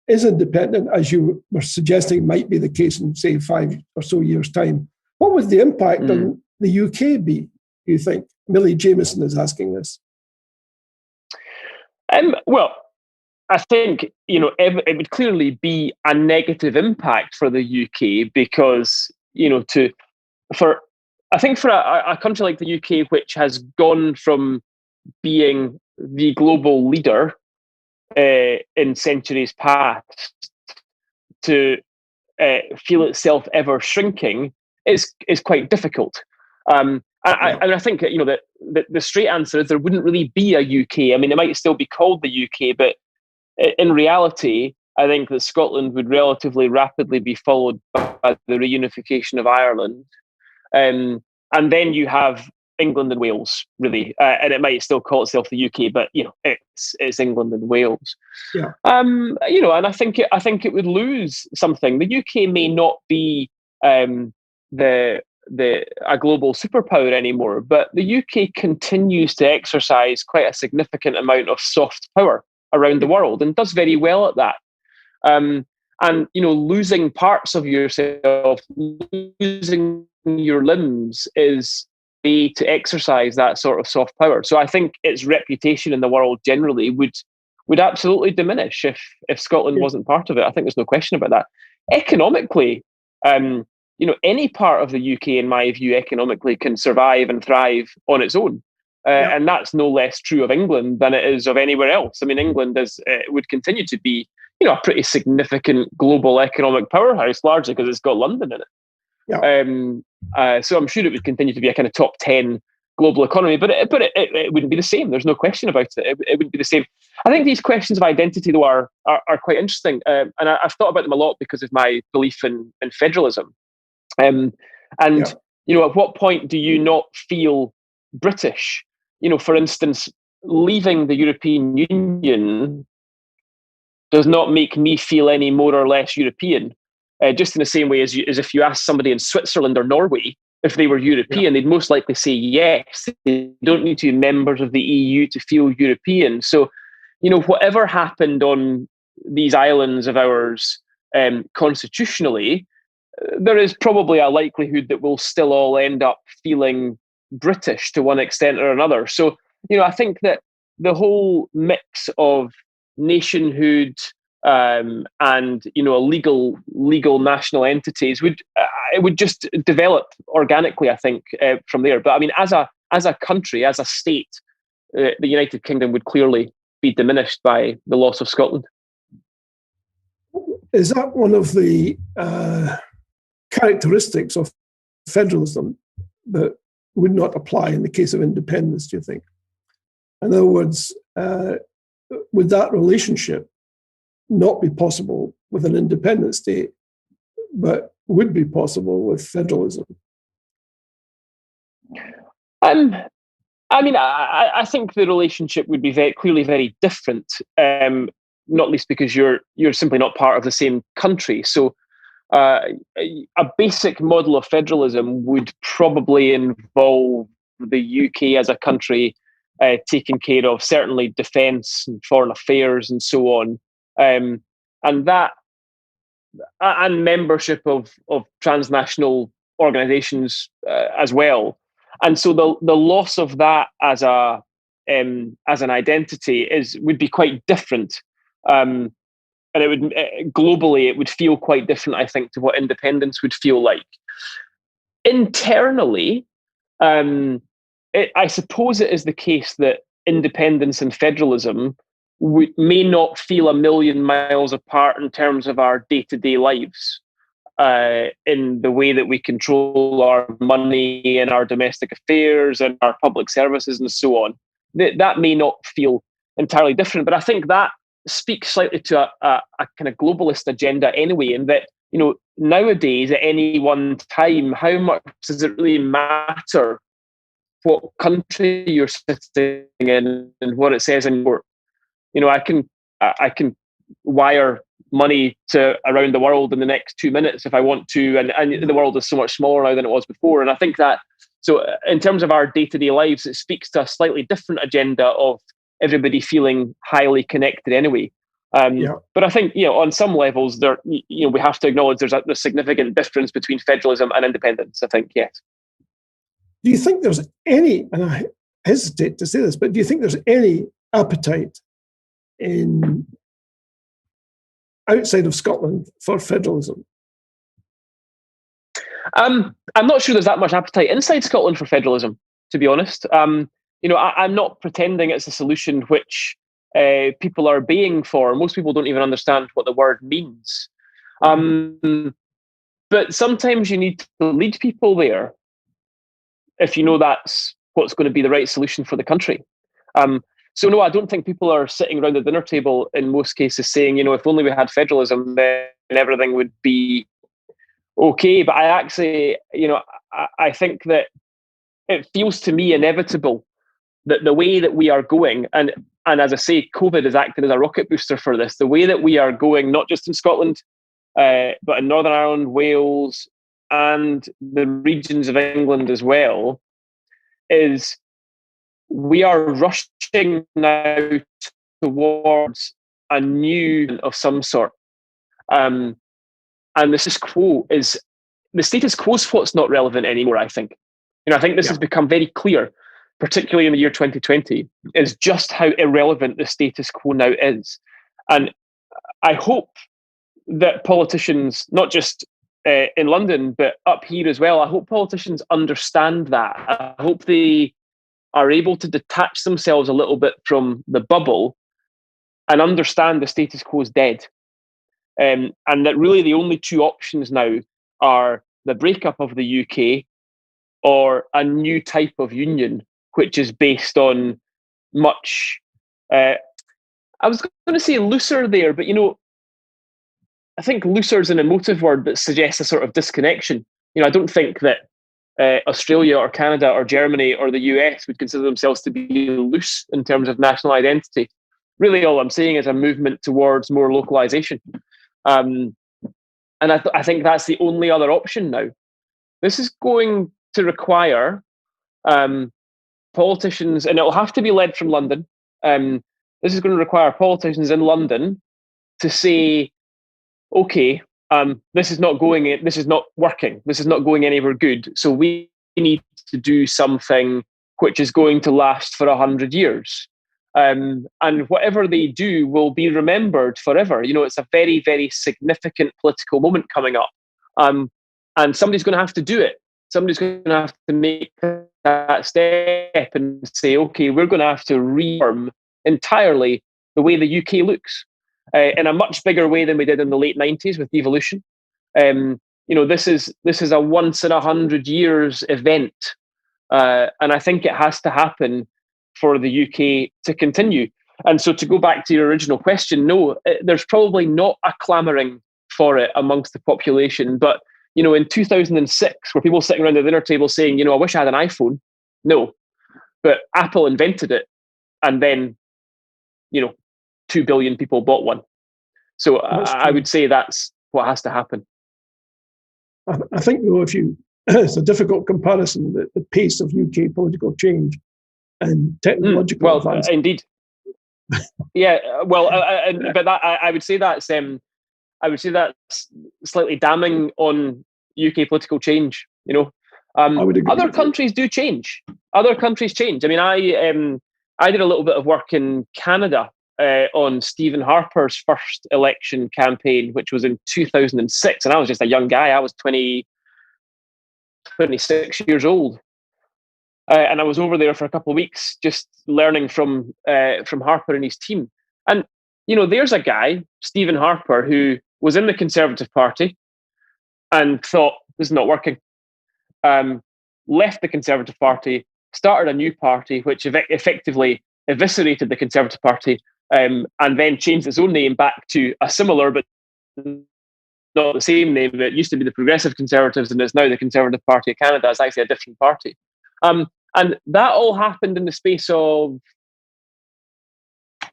is independent, as you were suggesting might be the case in, say, 5 or so years' time, what would the impact on the UK be, do you think? Millie Jameson is asking this. Well, I think, you know, it would clearly be a negative impact for the UK because, you know, for a country like the UK, which has gone from being the global leader in centuries past to feel itself ever shrinking is quite difficult. And I think, you know, that the straight answer is there wouldn't really be a UK. I mean, it might still be called the UK, but in reality, I think that Scotland would relatively rapidly be followed by the reunification of Ireland. And then you have England and Wales, really. And it might still call itself the UK, but, you know, it's England and Wales. Yeah. You know, and I think it would lose something. The UK may not be a global superpower anymore, but the UK continues to exercise quite a significant amount of soft power around the world and does very well at that. And, you know, losing parts of yourself, losing your limbs is a way to exercise that sort of soft power. So I think its reputation in the world generally would absolutely diminish if Scotland wasn't part of it. I think there's no question about that. Economically, you know, any part of the UK, in my view, economically can survive and thrive on its own. And that's no less true of England than it is of anywhere else. I mean, England would continue to be, you know, a pretty significant global economic powerhouse, largely because it's got London in it. Yeah. So I'm sure it would continue to be a kind of top 10 global economy, but it wouldn't be the same. There's no question about it. It wouldn't be the same. I think these questions of identity, though, are quite interesting, and I've thought about them a lot because of my belief in federalism. You know, at what point do you not feel British? You know, for instance, leaving the European Union does not make me feel any more or less European. Just in the same way as if you ask somebody in Switzerland or Norway if they were European, they'd most likely say yes. They don't need to be members of the EU to feel European. So, you know, whatever happened on these islands of ours constitutionally, there is probably a likelihood that we'll still all end up feeling British to one extent or another. So, you know, I think that the whole mix of nationhood and, you know, legal national entities would just develop organically, I think, from there. But I mean, as a country, as a state, the United Kingdom would clearly be diminished by the loss of Scotland. Is that one of the characteristics of federalism that would not apply in the case of independence, do you think? In other words, would that relationship not be possible with an independent state, but would be possible with federalism? I mean, I think the relationship would be clearly very different, not least because you're simply not part of the same country. So a basic model of federalism would probably involve the UK as a country taking care of certainly defence and foreign affairs and so on, and membership of transnational organisations as well. And so the loss of that as an identity would be quite different. And it would globally, it would feel quite different, I think, to what independence would feel like. Internally, I suppose it is the case that independence and federalism may not feel a million miles apart in terms of our day-to-day lives, in the way that we control our money and our domestic affairs and our public services and so on. That may not feel entirely different, but I think that speaks slightly to a kind of globalist agenda anyway, in that, you know, nowadays at any one time, how much does it really matter what country you're sitting in and what it says in your, you know, I can wire money to around the world in the next 2 minutes if I want to, and the world is so much smaller now than it was before. And I think that, so in terms of our day-to-day lives, it speaks to a slightly different agenda of everybody feeling highly connected anyway. But I think, on some levels, we have to acknowledge there's a significant difference between federalism and independence. I think, yes. Do you think there's any, and I hesitate to say this, but do you think there's any appetite outside of Scotland for federalism? I'm not sure there's that much appetite inside Scotland for federalism, to be honest. I'm not pretending it's a solution which people are baying for. Most people don't even understand what the word means. But sometimes you need to lead people there if you know that's what's going to be the right solution for the country. So no, I don't think people are sitting around the dinner table in most cases saying, if only we had federalism, then everything would be okay. But I actually, I think that it feels to me inevitable that the way that we are going, and as I say, COVID is acting as a rocket booster for this, the way that we are going, not just in Scotland, but in Northern Ireland, Wales, and the regions of England as well, is we are rushing now towards a new of some sort. And the status quo is what's not relevant anymore, I think. I think this has become very clear, particularly in the year 2020, is just how irrelevant the status quo now is. And I hope that politicians, not just in London, but up here as well, I hope politicians understand that. I hope they are able to detach themselves a little bit from the bubble and understand the status quo is dead. And that really the only two options now are the breakup of the UK or a new type of union, which is based on much, I was going to say looser there, but I think looser is an emotive word that suggests a sort of disconnection. I don't think that Australia or Canada or Germany or the US would consider themselves to be loose in terms of national identity. Really, all I'm saying is a movement towards more localization. And I think that's the only other option now. This is going to require politicians, and it'll have to be led from London. This is going to require politicians in London to say, okay, this is not working, this is not going anywhere good. So we need to do something which is going to last for 100 years. And whatever they do will be remembered forever. It's a very, very significant political moment coming up. And somebody's going to have to do it. Somebody's going to have to make that step and say, okay, we're going to have to reform entirely the way the UK looks. In a much bigger way than we did in the late 90s with devolution. This is a once in 100 years event. And I think it has to happen for the UK to continue. And so to go back to your original question, no, there's probably not a clamouring for it amongst the population. But, in 2006, were people sitting around the dinner table saying, I wish I had an iPhone? No. But Apple invented it. And then, 2 billion people bought one. So I would say that's what has to happen. I think, though, it's a difficult comparison, the pace of UK political change and technological advance. Indeed. Yeah, well, but that I would say that's slightly damning on UK political change. I would agree. Other countries do change. Other countries change. I mean, I did a little bit of work in Canada on Stephen Harper's first election campaign, which was in 2006, and I was just a young guy. I was 26 years old. And I was over there for a couple of weeks just learning from Harper and his team. And, there's a guy, Stephen Harper, who was in the Conservative Party and thought, this is not working. Left the Conservative Party, started a new party, which effectively eviscerated the Conservative Party, and then changed its own name back to a similar but not the same name. It used to be the Progressive Conservatives, and it's now the Conservative Party of Canada. It's actually a different party. And that all happened in the space of,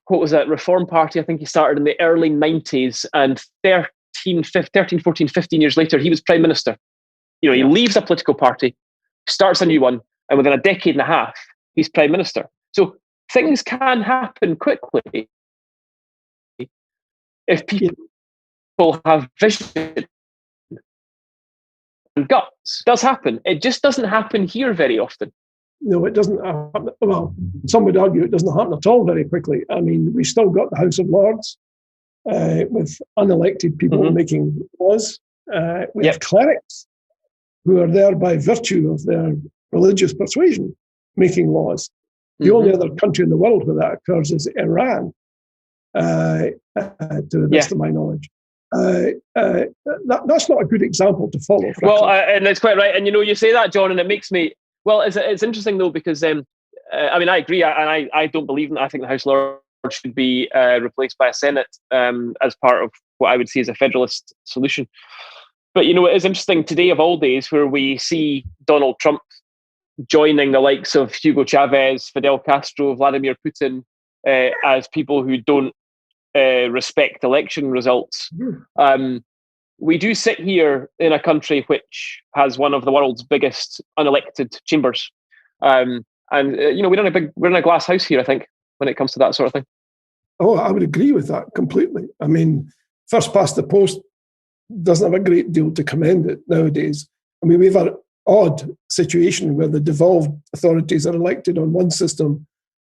what was that, Reform Party? I think he started in the early 90s, and 13, 14, 15 years later, he was Prime Minister. He leaves a political party, starts a new one, and within a decade and a half, he's Prime Minister. So things can happen quickly. if people have vision and guts. It does happen. It just doesn't happen here very often. No, it doesn't happen. Well, some would argue it doesn't happen at all very quickly. I mean, we still got the House of Lords with unelected people making laws. We have clerics who are there by virtue of their religious persuasion making laws. The only other country in the world where that occurs is Iran, to the best of my knowledge. That's not a good example to follow. Well, and that's quite right. And you say that, John, and it makes me. Well, it's interesting though, because I mean, I agree, and I don't believe in that. I think the House of Lords should be replaced by a Senate as part of what I would see as a federalist solution. But it is interesting today of all days where we see Donald Trump joining the likes of Hugo Chavez, Fidel Castro, Vladimir Putin as people who don't respect election results. We do sit here in a country which has one of the world's biggest unelected chambers, and we're in a glass house here, I think, when it comes to that sort of thing. Oh, I would agree with that completely. I mean, first past the post doesn't have a great deal to commend it nowadays. I mean, we have an odd situation where the devolved authorities are elected on one system,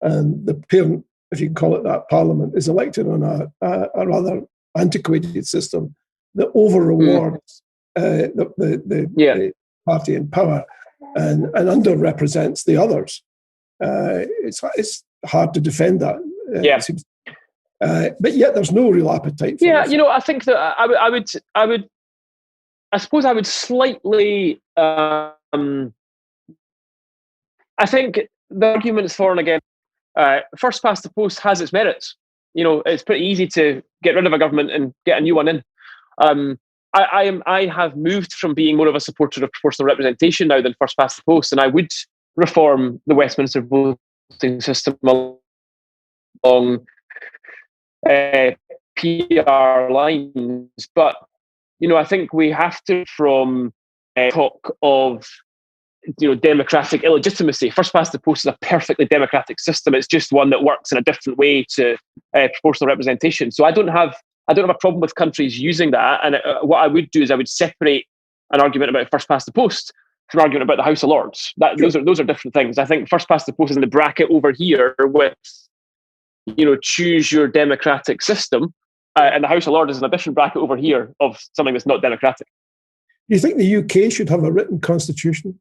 and the parent, if you can call it that, parliament, is elected on a rather antiquated system that over-rewards the party in power and underrepresents the others. It's hard to defend that. But yet there's no real appetite for this. I think that I suppose I would slightly I think the arguments for and against first past the post has its merits. It's pretty easy to get rid of a government and get a new one in. I have moved from being more of a supporter of proportional representation now than first past the post, and I would reform the Westminster voting system along PR lines. But I think we have to, from talk of democratic illegitimacy. First past the post is a perfectly democratic system. It's just one that works in a different way to proportional representation. So I don't have a problem with countries using that. And what I would do is I would separate an argument about first past the post from an argument about the House of Lords. Those are different things. I think first past the post is in the bracket over here with choose your democratic system, and the House of Lords is in a different bracket over here of something that's not democratic. Do you think the UK should have a written constitution?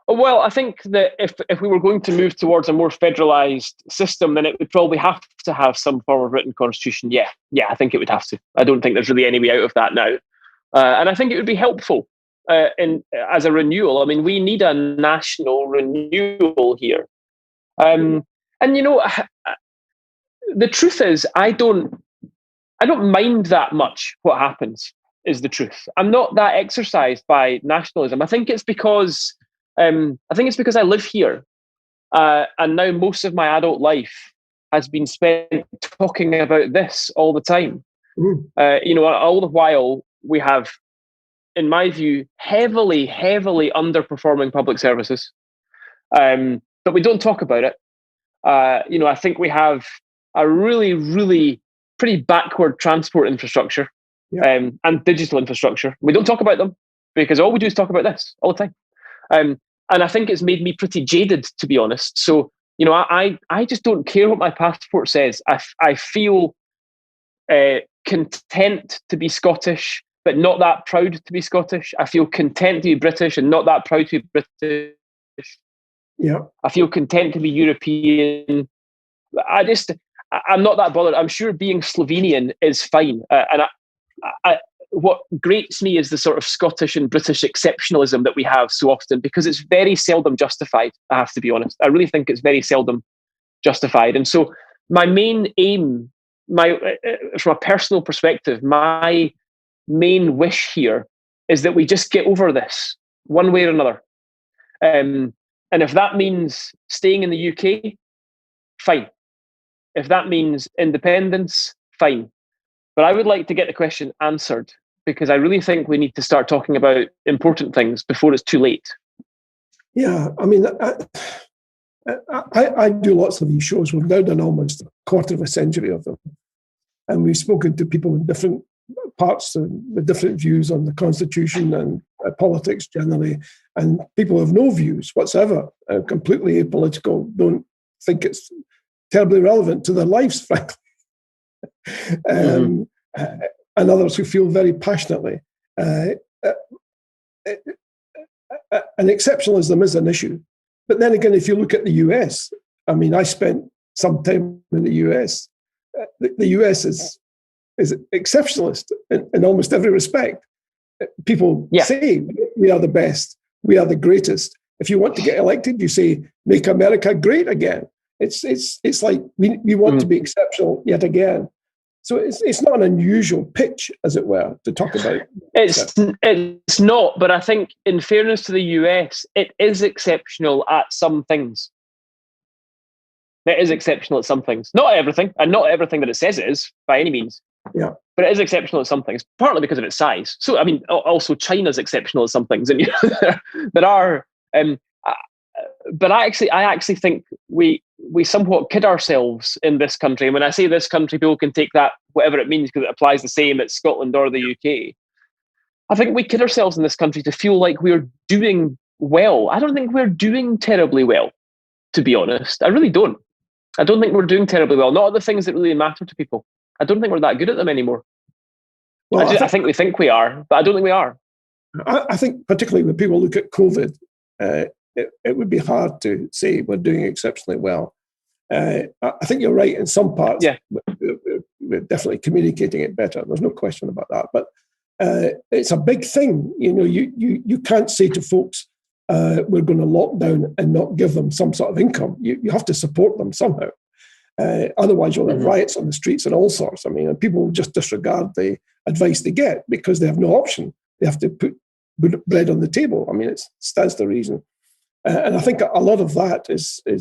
Well, I think that if we were going to move towards a more federalised system, then it would probably have to have some form of written constitution. Yeah, I think it would have to. I don't think there's really any way out of that now. And I think it would be helpful as a renewal. I mean, we need a national renewal here. And the truth is, I don't mind that much what happens, is the truth. I'm not that exercised by nationalism. I think it's because I live here, and now most of my adult life has been spent talking about this all the time. All the while we have, in my view, heavily underperforming public services, but we don't talk about it. I think we have a really pretty backward transport infrastructure and digital infrastructure. We don't talk about them because all we do is talk about this all the time. And I think it's made me pretty jaded, to be honest. So, I just don't care what my passport says. I feel content to be Scottish, but not that proud to be Scottish. I feel content to be British and not that proud to be British. Yeah. I feel content to be European. I'm not that bothered. I'm sure being Slovenian is fine. And what grates me is the sort of Scottish and British exceptionalism that we have so often, because it's very seldom justified, I have to be honest. I really think it's very seldom justified. And so my main aim, from a personal perspective, my main wish here is that we just get over this one way or another. And if that means staying in the UK, fine. If that means independence, fine. But I would like to get the question answered, because I really think we need to start talking about important things before it's too late. Yeah, I mean, I do lots of these shows. We've now done almost a quarter of a century of them. and we've spoken to people in different parts with different views on the Constitution and politics generally, and people have no views whatsoever, completely apolitical, don't think it's terribly relevant to their lives, frankly. And others who feel very passionately. And exceptionalism is an issue. But then again, if you look at the US, I mean, I spent some time in the US. The US is exceptionalist in almost every respect. People say we are the best, we are the greatest. If you want to get elected, you say, make America great again. It's like we want to be exceptional yet again. So it's not an unusual pitch, as it were, to talk about. It's not, but I think in fairness to the US, it is exceptional at some things. It is exceptional at some things. Not everything, and not everything that it says it is, by any means. Yeah. But it is exceptional at some things, partly because of its size. So, I mean, also China's exceptional at some things. And there are... but I actually think we somewhat kid ourselves in this country. And when I say this country, people can take that whatever it means because it applies the same at Scotland or the UK. I think we kid ourselves in this country to feel like we're doing well. I don't think we're doing terribly well, to be honest. I really don't. I don't think we're doing terribly well. Not the things that really matter to people. I don't think we're that good at them anymore. Well, I think we think we are, but I don't think we are. I think particularly when people look at COVID, it would be hard to say we're doing exceptionally well. I think you're right in some parts. Yeah. We're definitely communicating it better. There's no question about that. But it's a big thing. You know, you can't say to folks, we're going to lock down and not give them some sort of income. You have to support them somehow. Otherwise, you'll have riots on the streets and all sorts. I mean, and people will just disregard the advice they get because they have no option. They have to put bread on the table. I mean, it stands to reason. And I think a lot of that is a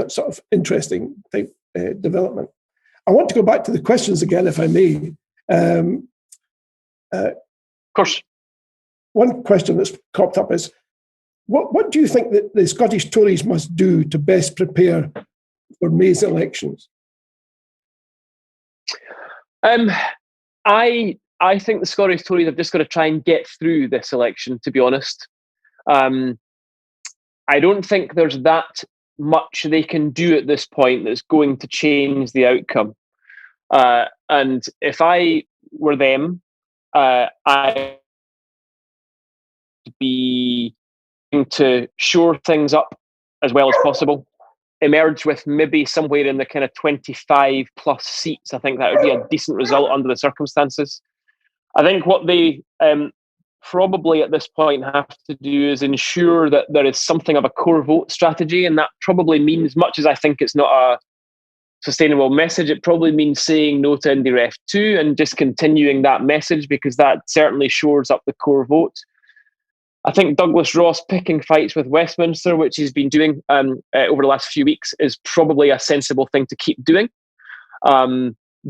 sort of interesting type development. I want to go back to the questions again, if I may. Of course. One question that's cropped up is, what do you think that the Scottish Tories must do to best prepare for May's elections? I think the Scottish Tories have just got to try and get through this election, to be honest. I don't think there's that much they can do at this point that's going to change the outcome. And if I were them, I'd be to shore things up as well as possible, emerge with maybe somewhere in the kind of 25 plus seats. I think that would be a decent result under the circumstances. I think what they probably at this point have to do is ensure that there is something of a core vote strategy, and that probably means, much as I think it's not a sustainable message, it probably means saying no to Indy Ref 2 and just continuing that message, because that certainly shores up the core vote. I think Douglas Ross picking fights with Westminster, which he's been doing over the last few weeks, is probably a sensible thing to keep doing,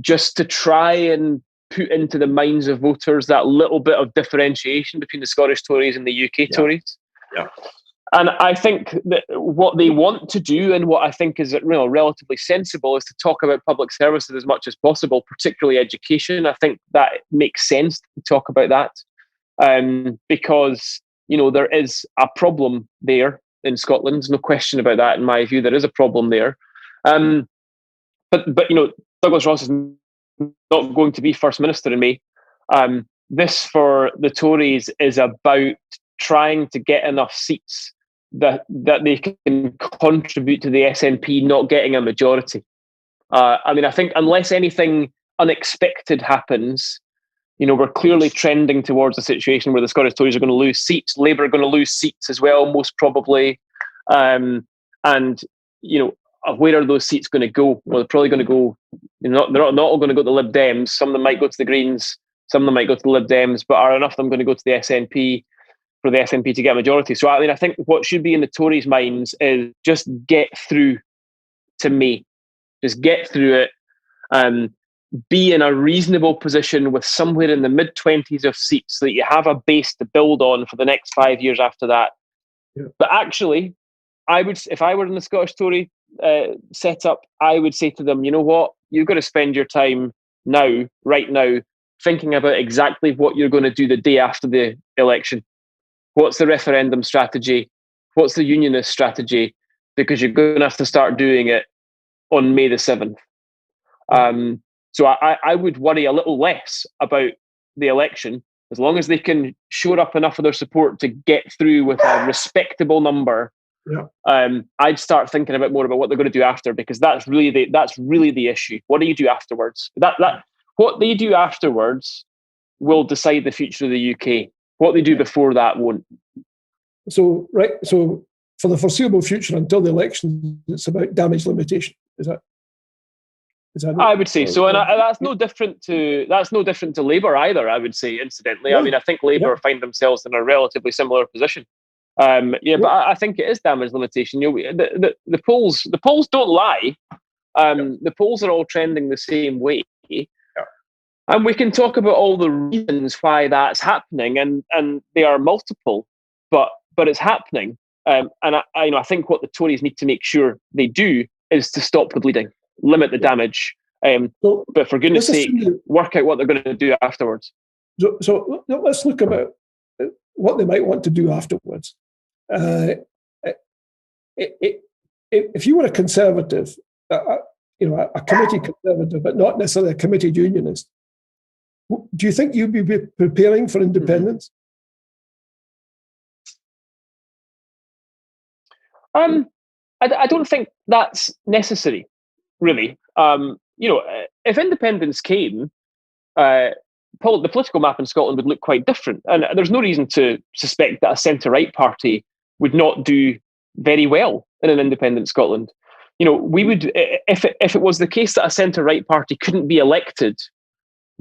just to try and put into the minds of voters that little bit of differentiation between the Scottish Tories and the UK Tories. Yeah. And I think that what they want to do, and what I think is relatively sensible, is to talk about public services as much as possible, particularly education. I think that makes sense to talk about that, because there is a problem there in Scotland. There's no question about that. In my view, there is a problem there. But Douglas Ross is not going to be First Minister in May. This, for the Tories, is about trying to get enough seats that they can contribute to the SNP not getting a majority. I think unless anything unexpected happens, we're clearly trending towards a situation where the Scottish Tories are going to lose seats. Labour are going to lose seats as well, most probably. And where are those seats going to go? Well, they're probably going to go, they're not all going to go to the Lib Dems. Some of them might go to the Greens, some of them might go to the Lib Dems, but are enough of them going to go to the SNP for the SNP to get a majority? So, I think what should be in the Tories' minds is just get through to May. Just get through it. Be in a reasonable position with somewhere in the mid-20s of seats so that you have a base to build on for the next 5 years after that. Yeah. But actually, if I were in the Scottish Tory setup, I would say to them, you know what? you've got to spend your time now, right now, thinking about exactly what you're going to do the day after the election. What's the referendum strategy? What's the unionist strategy? Because you're going to have to start doing it on May the 7th. So I would worry a little less about the election, as long as they can shore up enough of their support to get through with a respectable number. Yeah. I'd start thinking a bit more about what they're going to do after, because that's really the issue. What do you do afterwards? What they do afterwards will decide the future of the UK. What they do before that won't. So for the foreseeable future until the election, it's about damage limitation. Is that I would say so, and that's no different to Labour either. I would say, incidentally, I mean, I think Labour find themselves in a relatively similar position. But I think it is damage limitation. The polls don't lie. The polls are all trending the same way, and we can talk about all the reasons why that's happening, and they are multiple, but it's happening. And I think what the Tories need to make sure they do is to stop the bleeding. Limit the damage, but for goodness sake, work out what they're going to do afterwards. So let's look about what they might want to do afterwards. If you were a Conservative, a committee Conservative, but not necessarily a committee unionist, do you think you'd be preparing for independence? I don't think that's necessary. Really, if independence came, the political map in Scotland would look quite different, and there's no reason to suspect that a centre-right party would not do very well in an independent Scotland. We would, if it was the case that a centre-right party couldn't be elected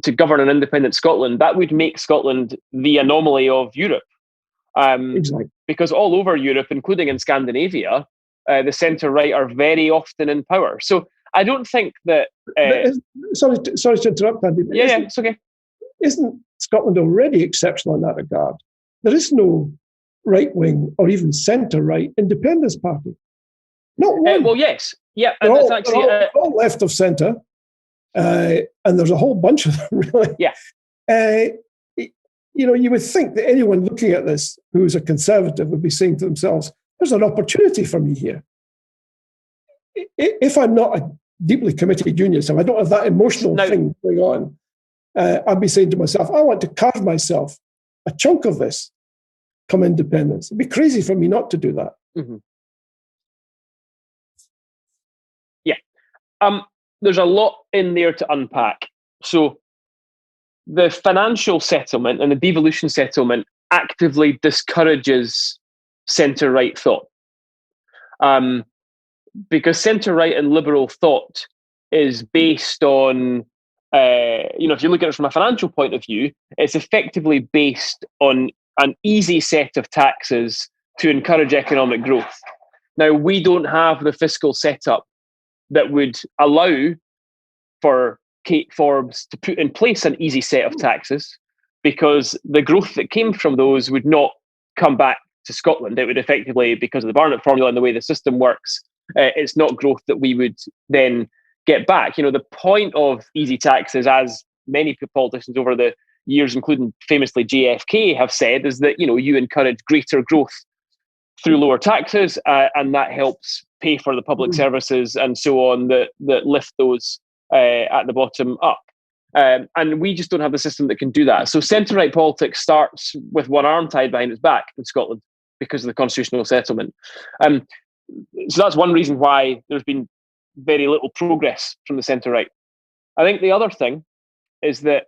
to govern an independent Scotland, that would make Scotland the anomaly of Europe. Exactly. Because all over Europe, including in Scandinavia, the centre-right are very often in power. So I don't think that. Sorry to interrupt, Andy. It's okay. Isn't Scotland already exceptional in that regard? There is no right-wing or even centre-right independence party. Not one. Well, yes, yeah, and that's actually all left of centre, and there's a whole bunch of them, really. Yeah. You would think that anyone looking at this who's a Conservative would be saying to themselves, "There's an opportunity for me here." If I'm not a deeply committed unionist, if I don't have that emotional thing going on, I'd be saying to myself, I want to carve myself a chunk of this come independence. It'd be crazy for me not to do that. Mm-hmm. Yeah. There's a lot in there to unpack. So the financial settlement and the devolution settlement actively discourages centre-right thought. Because centre-right and liberal thought is based on, if you look at it from a financial point of view, it's effectively based on an easy set of taxes to encourage economic growth. Now, we don't have the fiscal setup that would allow for Kate Forbes to put in place an easy set of taxes, because the growth that came from those would not come back to Scotland. It would effectively, because of the Barnett formula and the way the system works, it's not growth that we would then get back. The point of easy taxes, as many politicians over the years, including famously JFK, have said, is that you encourage greater growth through lower taxes, and that helps pay for the public services and so on that lift those at the bottom up. And we just don't have the system that can do that. So centre-right politics starts with one arm tied behind its back in Scotland because of the constitutional settlement. So that's one reason why there's been very little progress from the centre-right. I think the other thing is that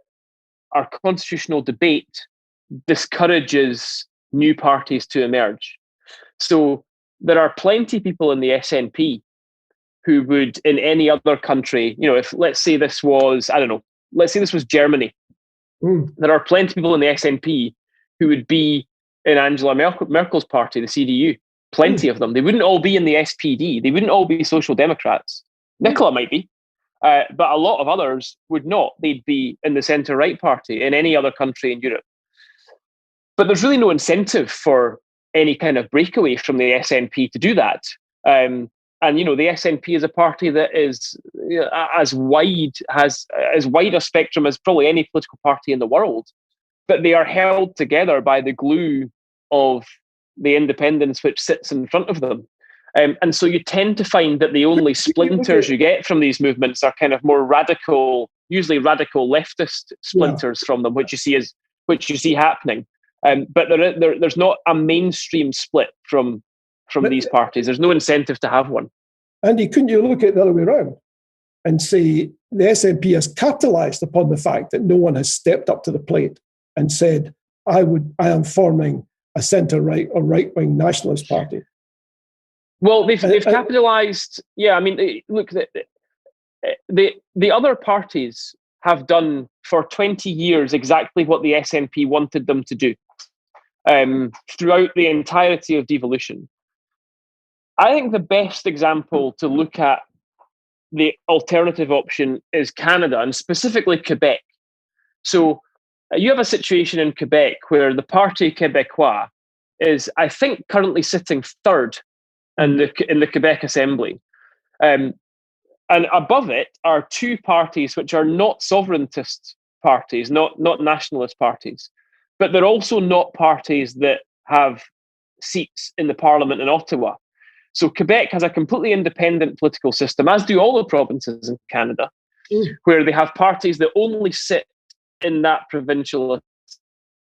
our constitutional debate discourages new parties to emerge. So there are plenty of people in the SNP who would, in any other country, if let's say this was, let's say this was Germany. There are plenty of people in the SNP who would be in Angela Merkel's party, the CDU. Plenty of them. They wouldn't all be in the SPD. They wouldn't all be Social Democrats. Nicola might be, but a lot of others would not. They'd be in the centre-right party in any other country in Europe. But there's really no incentive for any kind of breakaway from the SNP to do that. And the SNP is a party that is, as wide a spectrum as probably any political party in the world, but they are held together by the glue of the independence which sits in front of them. And so you tend to find that the only splinters you get from these movements are kind of more radical, usually radical leftist splinters from them, which you see happening. But there's not a mainstream split from these parties. There's no incentive to have one. Andy, couldn't you look at it the other way around and say the SNP has capitalised upon the fact that no one has stepped up to the plate and said, I am forming a centre-right or right-wing nationalist party? Well, they've capitalised. Yeah, I mean, look, the other parties have done for 20 years exactly what the SNP wanted them to do throughout the entirety of devolution. I think the best example to look at the alternative option is Canada, and specifically Quebec. So you have a situation in Quebec where the Parti Québécois is, I think, currently sitting third in the Quebec Assembly. And above it are two parties which are not sovereigntist parties, not nationalist parties, but they're also not parties that have seats in the Parliament in Ottawa. So Quebec has a completely independent political system, as do all the provinces in Canada, where they have parties that only sit in that provincial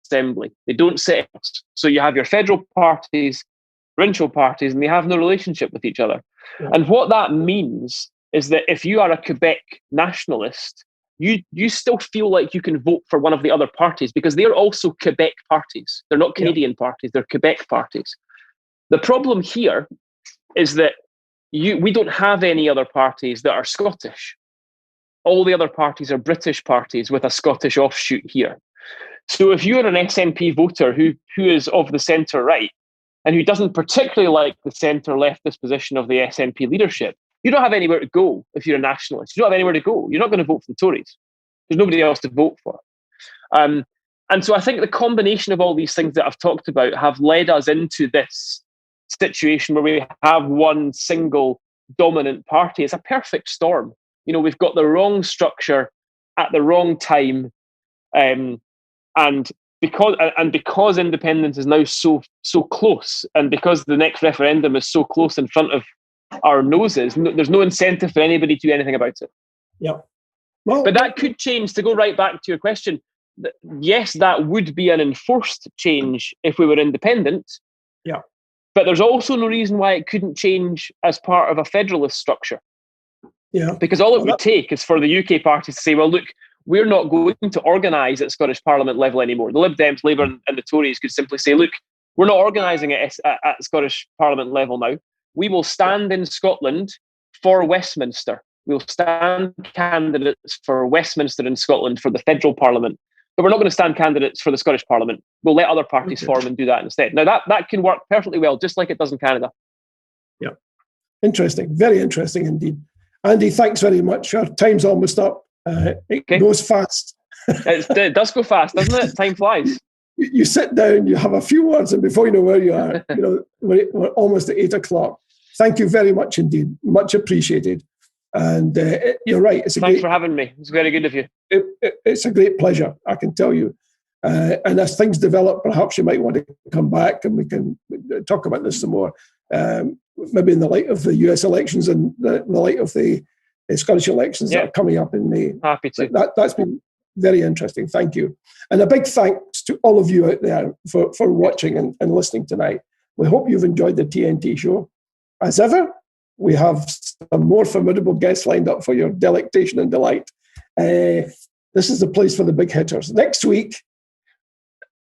assembly. They don't sit else. So you have your federal parties, provincial parties, and they have no relationship with each other. Yeah. And what that means is that if you are a Quebec nationalist, you still feel like you can vote for one of the other parties because they're also Quebec parties. They're not Canadian parties, they're Quebec parties. The problem here is that we don't have any other parties that are Scottish. All the other parties are British parties with a Scottish offshoot here. So if you're an SNP voter who is of the centre-right and who doesn't particularly like the centre-left disposition of the SNP leadership, you don't have anywhere to go if you're a nationalist. You don't have anywhere to go. You're not going to vote for the Tories. There's nobody else to vote for. And so I think the combination of all these things that I've talked about have led us into this situation where we have one single dominant party. It's a perfect storm. You know, we've got the wrong structure at the wrong time, and because independence is now so close, and because the next referendum is so close in front of our noses, there's no incentive for anybody to do anything about it. Yeah. Well, but that could change. To go right back to your question, yes, that would be an enforced change if we were independent. Yeah. But there's also no reason why it couldn't change as part of a federalist structure. Yeah. Because all it would take is for the UK parties to say, well, look, we're not going to organise at Scottish Parliament level anymore. The Lib Dems, Labour and the Tories could simply say, look, we're not organising it at Scottish Parliament level now. We will stand in Scotland for Westminster. We'll stand candidates for Westminster in Scotland for the federal parliament. But we're not going to stand candidates for the Scottish Parliament. We'll let other parties form and do that instead. Now, that can work perfectly well, just like it does in Canada. Yeah. Interesting. Very interesting indeed. Andy, thanks very much. Our time's almost up. It goes fast. It does go fast, doesn't it? Time flies. You sit down, you have a few words, and before you know where you are, we're almost at 8 o'clock. Thank you very much indeed. Much appreciated. And you're right. Thanks for having me. It's very good of you. It's a great pleasure, I can tell you. And as things develop, perhaps you might want to come back and we can talk about this some more. Maybe in the light of the US elections and the light of the Scottish elections that are coming up in May. Happy to. That's been very interesting. Thank you. And a big thanks to all of you out there for watching and listening tonight. We hope you've enjoyed the TNT show. As ever, we have some more formidable guests lined up for your delectation and delight. This is the place for the big hitters. Next week,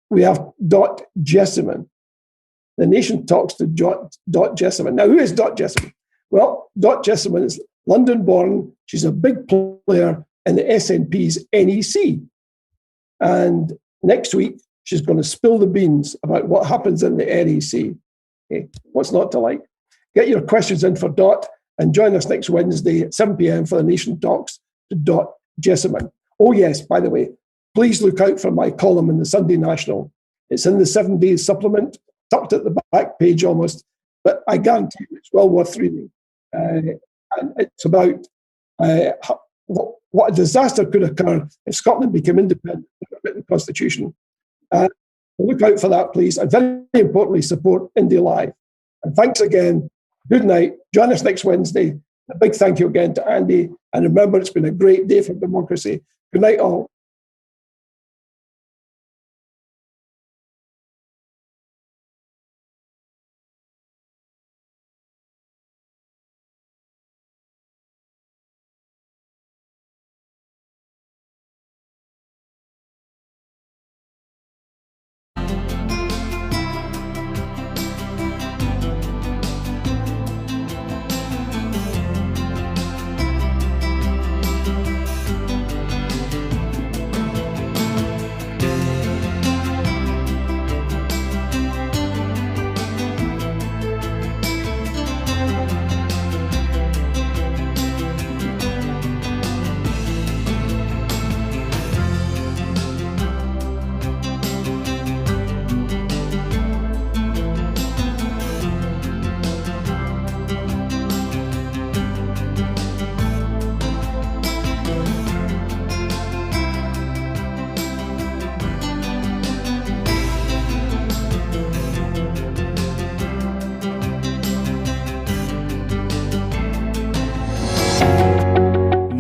we have Dot Jessamine. The Nation talks to Dot Jessamine. Now, who is Dot Jessamine? Well, Dot Jessamine is London-born. She's a big player in the SNP's NEC. And next week, she's going to spill the beans about what happens in the NEC. Okay. What's not to like? Get your questions in for Dot and join us next Wednesday at 7 p.m. for the Nation Talks to Dot Jessamine. Oh, yes, by the way, please look out for my column in the Sunday National. It's in the 7 Days supplement, tucked at the back page almost, but I guarantee you it's well worth reading. And it's about what a disaster could occur if Scotland became independent with a written constitution. Look out for that, please. And very importantly, support IndyLive. And thanks again. Good night. Join us next Wednesday. A big thank you again to Andy. And remember, it's been a great day for democracy. Good night, all.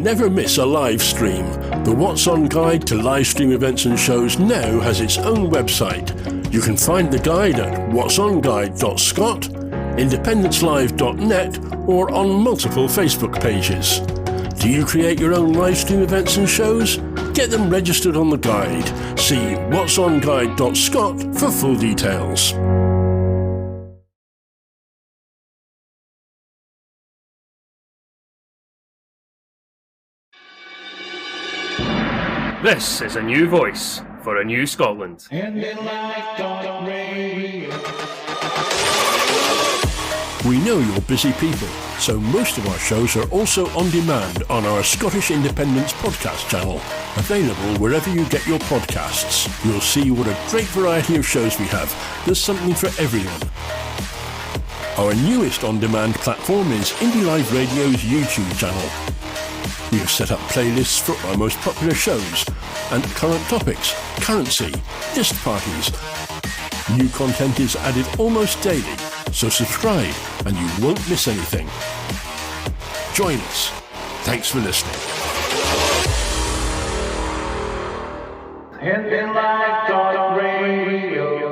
Never miss a live stream. The What's On guide to live stream events and shows now has its own website. You can find the guide at whatsonguide.scot, independencelive.net, or on multiple Facebook pages. Do you create your own live stream events and shows? Get them registered on the guide. See whatsonguide.scot for full details. This is a new voice for a new Scotland. We know you're busy people, so most of our shows are also on demand on our Scottish Independence podcast channel, available wherever you get your podcasts. You'll see what a great variety of shows we have. There's something for everyone. Our newest on-demand platform is IndyLive Radio's YouTube channel. We have set up playlists for our most popular shows and current topics, currency, list parties. New content is added almost daily, so subscribe and you won't miss anything. Join us. Thanks for listening. IndyLive.radio.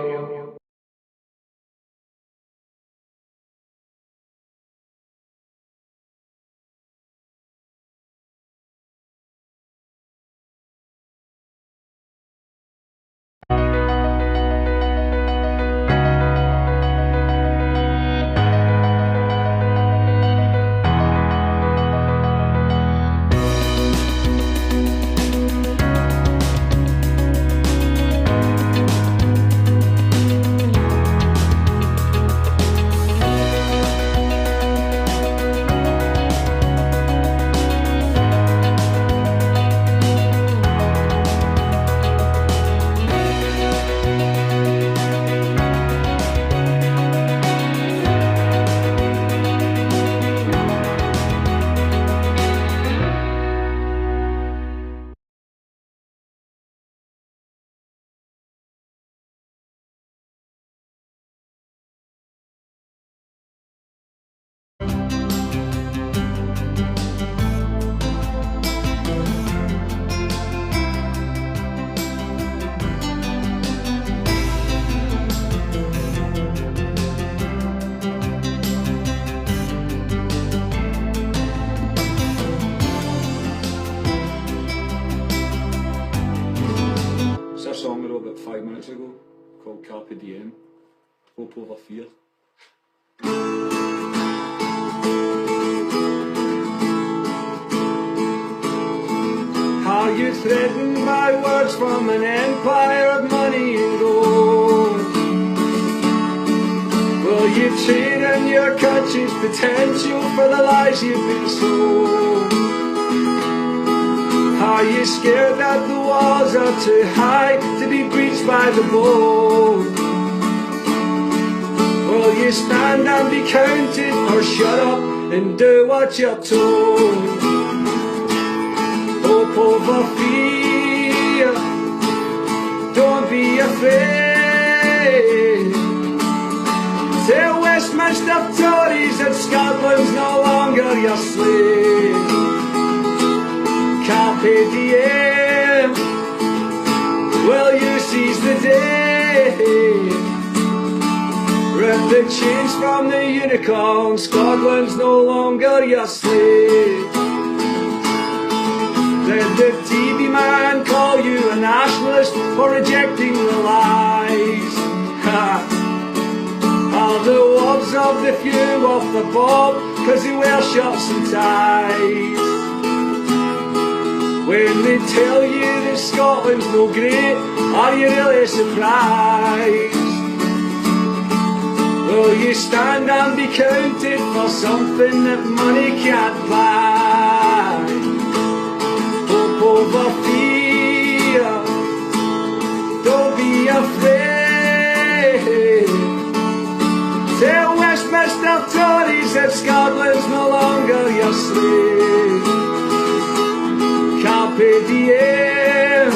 Hope over fear. How you threatened my words from an empire of money and gold. Well, you traded your country's potential for the lies you've been sold. How you scared that the walls are too high to be breached by the bold. Well, you stand and be counted or shut up and do what you're told. hope over fear. Don't be afraid. Tell Westminster Tories that Scotland's no longer your slave. Carpe diem, will you seize the day? Rip the chains from the unicorn, Scotland's no longer your slave. Let the TV man call you a nationalist for rejecting the lies. Ha! Are the wolves of the few off the bob, cause they wear shirts and ties? When they tell you that Scotland's no great, are you really surprised? Will you stand and be counted for something that money can't buy? Hope over fear, don't be afraid. Tell Westminster Tories that Scotland's no longer your slave. Carpe diem,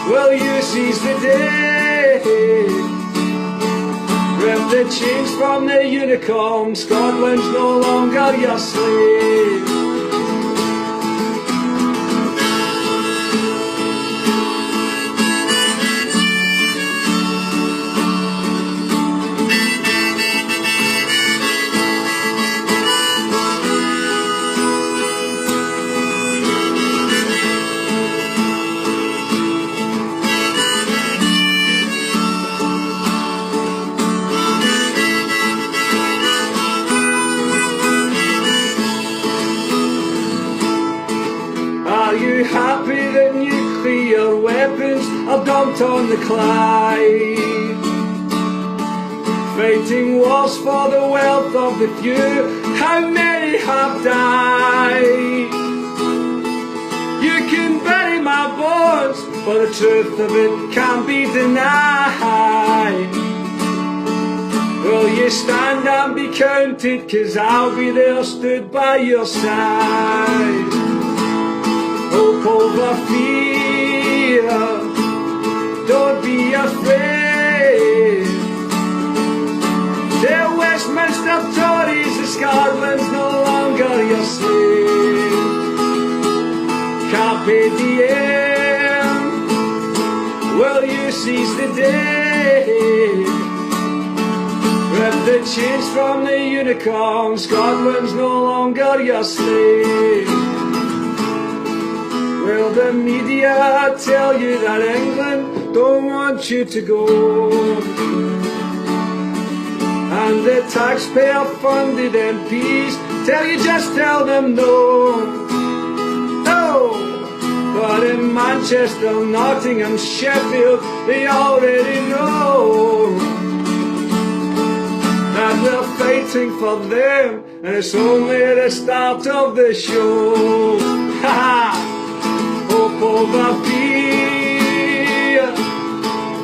will you seize the day? Rip the chains from the unicorn, Scotland's no longer your slave. Happy that nuclear weapons are dumped on the Clyde, fighting wars for the wealth of the few. How many have died? You can bury my bones, but the truth of it can't be denied. Will you stand and be counted, cause I'll be there stood by your side. Hope over fear, don't be afraid. Tell Westminster Tories that Scotland's no longer your slave. Carpe diem, will you seize the day? Rip the chains from the unicorn, Scotland's no longer your slave. Will the media tell you that England don't want you to go? And the taxpayer-funded MPs tell you just tell them no. No! But in Manchester, Nottingham, Sheffield, they already know that we're fighting for them, and it's only the start of the show. Ha ha! Hope over fear,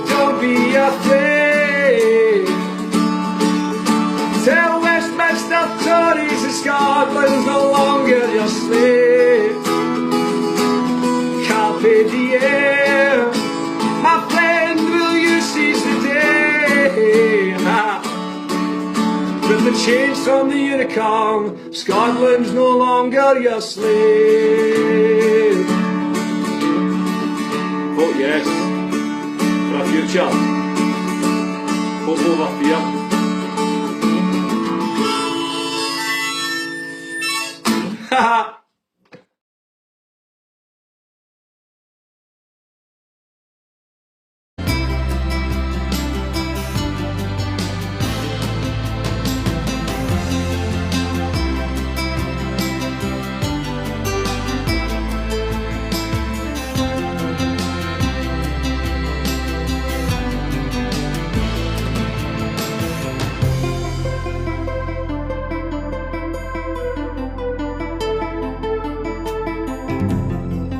don't be afraid. Tell Westminster Tories that Scotland's no longer your slave. Carpe diem, my friend, will you seize the day? Rip the chains from the unicorn, Scotland's no longer your slave. Vote yes for a future. Hope over fear. Ha ha!